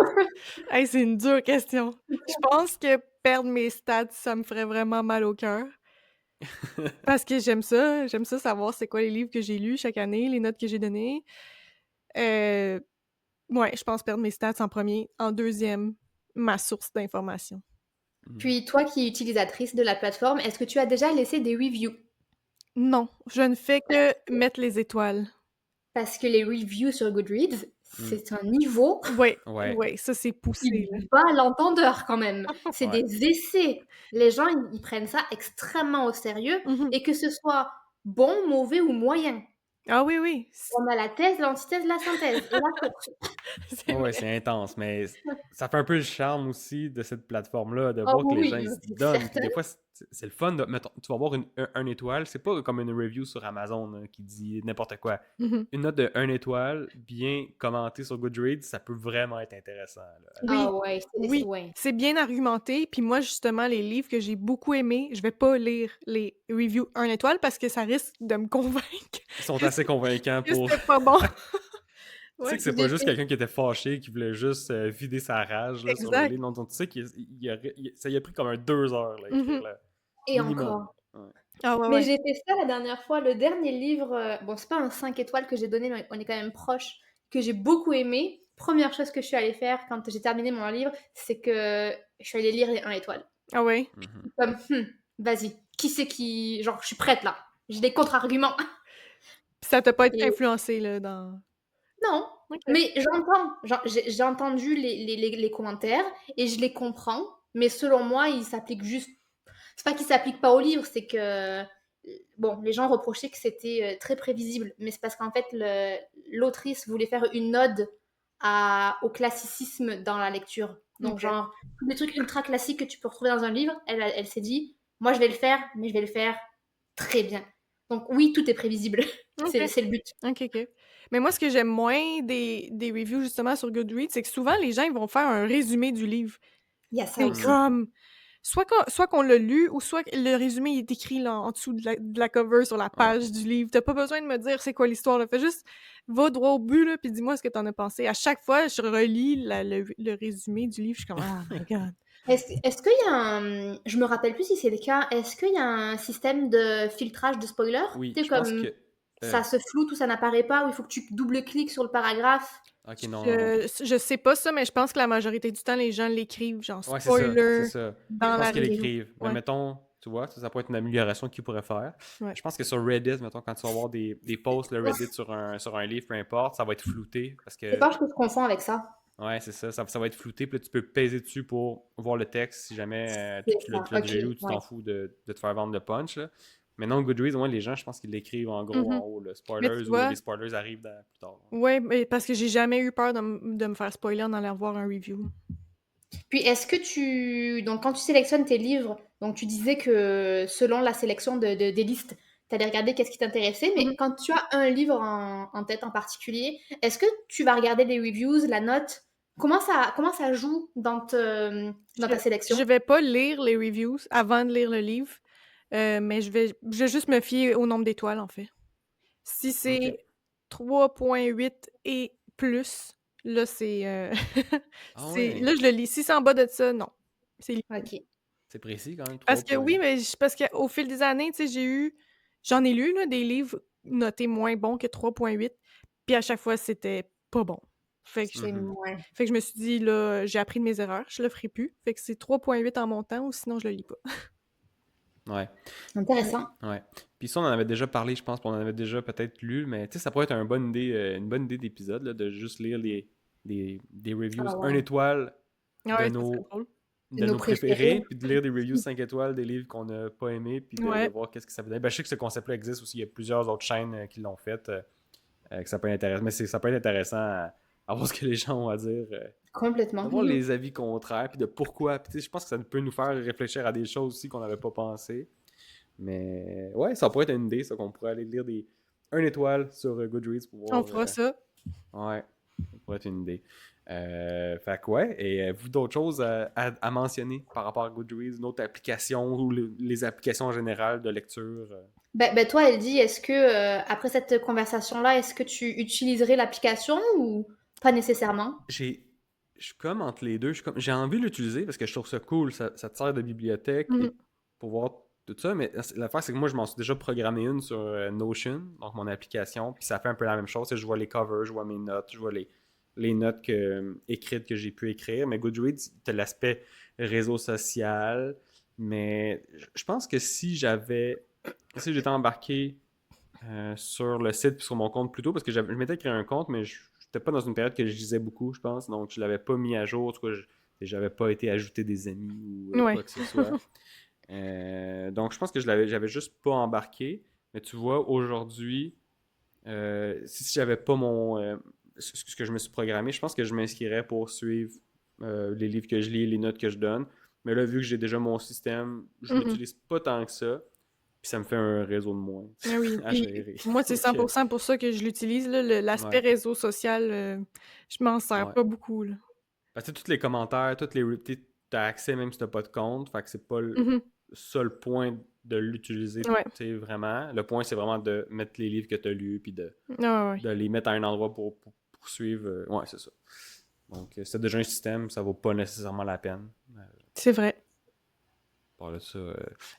Hey, c'est une dure question. Je pense que perdre mes stats, ça me ferait vraiment mal au cœur. Parce que j'aime ça savoir c'est quoi les livres que j'ai lus chaque année, les notes que j'ai données. Euh, ouais, je pense perdre mes stats en premier. En deuxième, ma source d'information. Hmm. Puis toi qui es utilisatrice de la plateforme, est-ce que tu as déjà laissé des reviews? Non, je ne fais que mettre les étoiles. Parce que les reviews sur Goodreads, Hmm. c'est un niveau Ouais, Ouais. ouais, ça c'est poussé, qui là. bat l'entendeur quand même. C'est Ouais. des essais. Les gens, ils prennent ça extrêmement au sérieux Mhm. et que ce soit bon, mauvais ou moyen. Ah oui, oui, On a la thèse, l'antithèse, la synthèse et la course. c'est Ouais, vrai. c'est intense, mais ça fait un peu le charme aussi de cette plateforme-là, de Oh voir que les gens oui, ils se c'est donnent. Puis certain. des fois, c'est le fun. Mettons, tu vas voir un étoile, c'est pas comme une review sur Amazon là, qui dit n'importe quoi. Mhm. Une note de 1 étoile, bien commentée sur Goodreads, ça peut vraiment être intéressant là, à lire. Oui, Ah ouais, oui, ouais. c'est bien argumenté. Puis moi, justement, les livres que j'ai beaucoup aimés, je vais pas lire les reviews 1 étoile parce que ça risque de me convaincre Ils sont assez convaincants que pour. c'était pas bon. Tu sais Ouais, que c'est pas J'ai juste fait quelqu'un qui était fâché, qui voulait juste vider sa rage là, sur le exact. livre. Non, tu sais ça y a pris comme 2 heures là, écrire Mhm. là. et Minimum. encore. Ouais. Ah ouais, Mais ouais. j'ai fait ça la dernière fois. Le dernier livre, bon, c'est pas un 5 étoiles que j'ai donné, mais on est quand même proche, que j'ai beaucoup aimé. Première chose que je suis allée faire quand j'ai terminé mon livre, c'est que je suis allée lire les 1 étoile. Ah ouais. Mhm. Comme, vas-y, qui c'est qui... Genre, je suis prête là. J'ai des contre-arguments. Puis ça t'a pas été Et influencé, là, dans... Non, OK. mais j'ai entendu les commentaires et je les comprends, mais selon moi, ils s'appliquent juste c'est pas qu'ils s'appliquent pas au livre, c'est que, bon, les gens reprochaient que c'était, très prévisible, mais c'est parce qu'en fait l'autrice voulait faire une ode au classicisme dans la lecture. Donc OK. genre, tous les trucs ultra classiques que tu peux retrouver dans un livre, elle s'est dit: «Moi je vais le faire, mais je vais le faire très bien». Donc oui, tout est prévisible. OK. C'est le but. OK, OK. Mais moi, ce que j'aime moins des reviews, justement, sur Goodreads, c'est que souvent, les gens, ils vont faire un résumé du livre. Il y a ça C'est aussi. comme soit qu'on l'a lu ou soit que le résumé il est écrit là, en dessous de la cover sur la Ouais. page du livre. T'as pas besoin de me dire c'est quoi l'histoire, là. Fais juste, va droit au but, là, puis dis-moi ce que t'en as pensé. À chaque fois, je relis le résumé du livre, je suis comme, oh my god. Est-ce qu'il y a un, je me rappelle plus si c'est le cas, est-ce qu'il y a un système de filtrage de spoilers? Oui, Tu sais, je pense comme que... ça se floute ou ça n'apparaît pas, ou il faut que tu double-cliques sur le paragraphe? Ok, non, non, non. Je sais pas ça, mais je pense que la majorité du temps, les gens l'écrivent, genre Ouais, c'est ça, c'est spoiler, ça. Je dans pense la qu'ils review. l'écrivent. Mais Ouais, mettons, tu vois, ça pourrait être une amélioration qu'ils pourraient faire. ouais. Je pense que sur Reddit, mettons, quand tu vas voir des posts, le Reddit sur un livre, peu importe, ça va être flouté. Parce Je que, pense que je confonds avec ça. ouais, c'est ça, ça va être flouté. Puis là, tu peux peser dessus pour voir le texte si jamais C'est tu ça, l'as OK, déjà lu ou tu ouais. t'en fous de te faire vendre le punch. Là. Mais non, Goodreads, ouais, les gens, je pense qu'ils l'écrivent en gros en Mhm. haut, le Mais tu spoilers, ou vois, les spoilers arrivent plus tard. ouais, mais parce que j'ai jamais eu peur de me faire spoiler en allant voir un review. Puis est-ce que donc quand tu sélectionnes tes livres, donc tu disais que selon la sélection des listes, tu allais regarder qu'est-ce qui t'intéressait, mais Mhm. quand tu as un livre en tête en particulier, est-ce que tu vas regarder les reviews, la note? Comment ça joue dans ta Je sélection? vais pas lire les reviews avant de lire le livre, mais je vais juste me fier au nombre d'étoiles, en fait. Si Ok. c'est 3,8 et plus, là, Ah là, ouais, je le lis. Si c'est en bas de ça, non. C'est OK. c'est précis quand même, Parce 3 que points. oui, mais parce qu'au fil des années, tu sais, j'en ai lu, là, des livres notés moins bons que 3,8, puis à chaque fois, c'était pas bon. Fait que, C'est Mhm. moins. fait que je me suis dit, là, j'ai appris de mes erreurs, je le ferai plus. Fait que c'est 3,8 en montant, ou sinon je le lis pas. Ouais. Ouais. Intéressant. Ouais. Puis ça, on en avait déjà parlé, je pense, puis on en avait déjà peut-être lu, mais tu sais, ça pourrait être une bonne idée d'épisode, là, de juste lire des reviews Ah 1 ouais. étoile Ah de ouais, ça serait nos, drôle. de Nos nos préférés, préférés. puis de lire des reviews 5 étoiles des livres qu'on n'a pas aimés, puis de Ouais. voir qu'est-ce que ça veut dire. Ben, je sais que ce concept-là existe aussi, il y a plusieurs autres chaînes qui l'ont fait, que ça peut être intéressant, mais ça peut être intéressant à voir ce que les gens ont à dire, Complètement. d'avoir les avis contraires, puis de pourquoi. Puis tu sais, je pense que ça peut nous faire réfléchir à des choses aussi qu'on n'avait pas pensé. Mais ouais, ça pourrait être une idée, ça, qu'on pourrait aller lire des 1 étoile sur Goodreads pour On voir. fera ça. Ouais, ça pourrait être une idée. Fait que ouais, et vous d'autres choses à mentionner par rapport à Goodreads, une autre application ou les applications en général de lecture? Ben toi, elle dit, est-ce que, après cette conversation-là, est-ce que tu utiliserais l'application ou pas nécessairement? Je suis comme entre les deux. J'ai envie de l'utiliser parce que je trouve ça cool. Ça te sert de bibliothèque Mhm. et pour voir tout ça. Mais l'affaire, c'est que moi, je m'en suis déjà programmé une sur Notion, donc mon application. Puis ça fait un peu la même chose. Je vois les covers, je vois mes notes, je vois les notes écrites que j'ai pu écrire. Mais Goodreads, tu as l'aspect réseau social. Mais je pense que si j'étais embarqué sur le site puis sur mon compte plus tôt, parce que je m'étais créé un compte, mais je n'étais pas dans une période que je lisais beaucoup, je pense, donc je l'avais pas mis à jour, en tout cas, j'avais pas été ajouté des amis ou Ouais. quoi que ce soit. Donc je pense que j'avais juste pas embarqué, mais tu vois, aujourd'hui, si j'avais pas ce que je me suis programmé, je pense que je m'inscrirais pour suivre les livres que je lis, les notes que je donne. Mais là, vu que j'ai déjà mon système, je Mhm. l'utilise pas tant que ça. Puis ça me fait un réseau de moins Ah oui, à puis gérer. moi, c'est Donc, 100% pour ça que je l'utilise, là, l'aspect ouais, réseau social, je m'en sers ouais. pas beaucoup, là. Parce que tous les commentaires, t'as accès même si t'as pas de compte. Fait que c'est pas le Mhm. seul point de l'utiliser, Ouais. tu sais, vraiment. Le point, c'est vraiment de mettre les livres que t'as lus, puis Ah ouais. de les mettre à un endroit pour suivre. Ouais, c'est ça. Donc, si t'as déjà un système, ça vaut pas nécessairement la peine. C'est vrai. Par là de ça,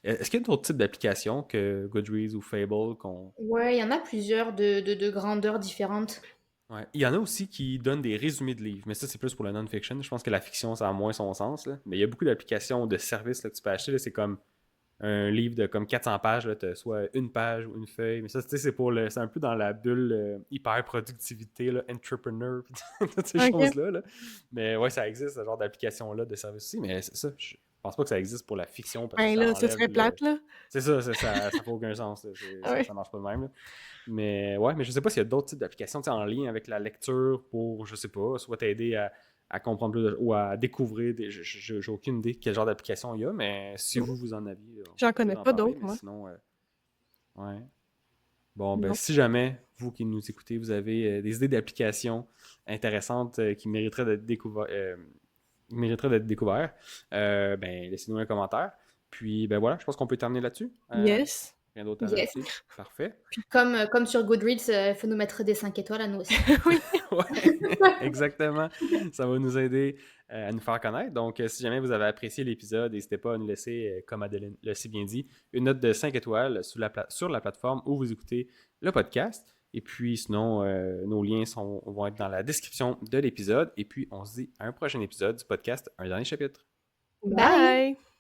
est-ce qu'il y a d'autres types d'applications que Goodreads ou Fable qu'on... Ouais, il y en a plusieurs de grandeurs différentes. Ouais. Il y en a aussi qui donnent des résumés de livres, mais ça, c'est plus pour la non-fiction. Je pense que la fiction, ça a moins son sens, là. Mais il y a beaucoup d'applications de services là, que tu peux acheter. Là. C'est comme un livre de comme 400 pages, là, t'as soit une page ou une feuille. Mais ça, tu sais, c'est un peu dans la bulle hyper-productivité, là, entrepreneur, pis toutes ces Ok. choses-là. Là. Mais ouais, ça existe, ce genre d'application-là, de service aussi. Mais c'est ça, je pense pas que ça existe pour la fiction parce que Ben ça là, ce enlève serait plate, là. C'est ça, ça fait aucun sens. Là. Ouais. Ça marche pas de même. Là. Mais ouais, mais je sais pas s'il y a d'autres types d'applications en lien avec la lecture pour, je sais pas, soit t'aider à comprendre plus ou à découvrir. J'ai aucune idée quel genre d'application il y a, mais si vous en aviez, J'en on connais peut en pas parler. d'autres, Mais moi. sinon, ouais. Bon, ben Non. si jamais, vous qui nous écoutez, vous avez des idées d'applications intéressantes qui mériteraient d'être découvertes, ben laissez-nous un commentaire. Puis, ben voilà, je pense qu'on peut terminer là-dessus. Yes. Rien d'autre à Yes. rajouter. Parfait. Puis comme sur Goodreads, il faut nous mettre des 5 étoiles à nous aussi. Oui. Ouais, exactement. Ça va nous aider à nous faire connaître. Donc, si jamais vous avez apprécié l'épisode, n'hésitez pas à nous laisser, comme Adeline l'a si bien dit, une note de 5 étoiles sur la plateforme où vous écoutez le podcast. Et puis, sinon, nos liens vont être dans la description de l'épisode. Et puis, on se dit à un prochain épisode du podcast Un dernier chapitre. Bye! Bye.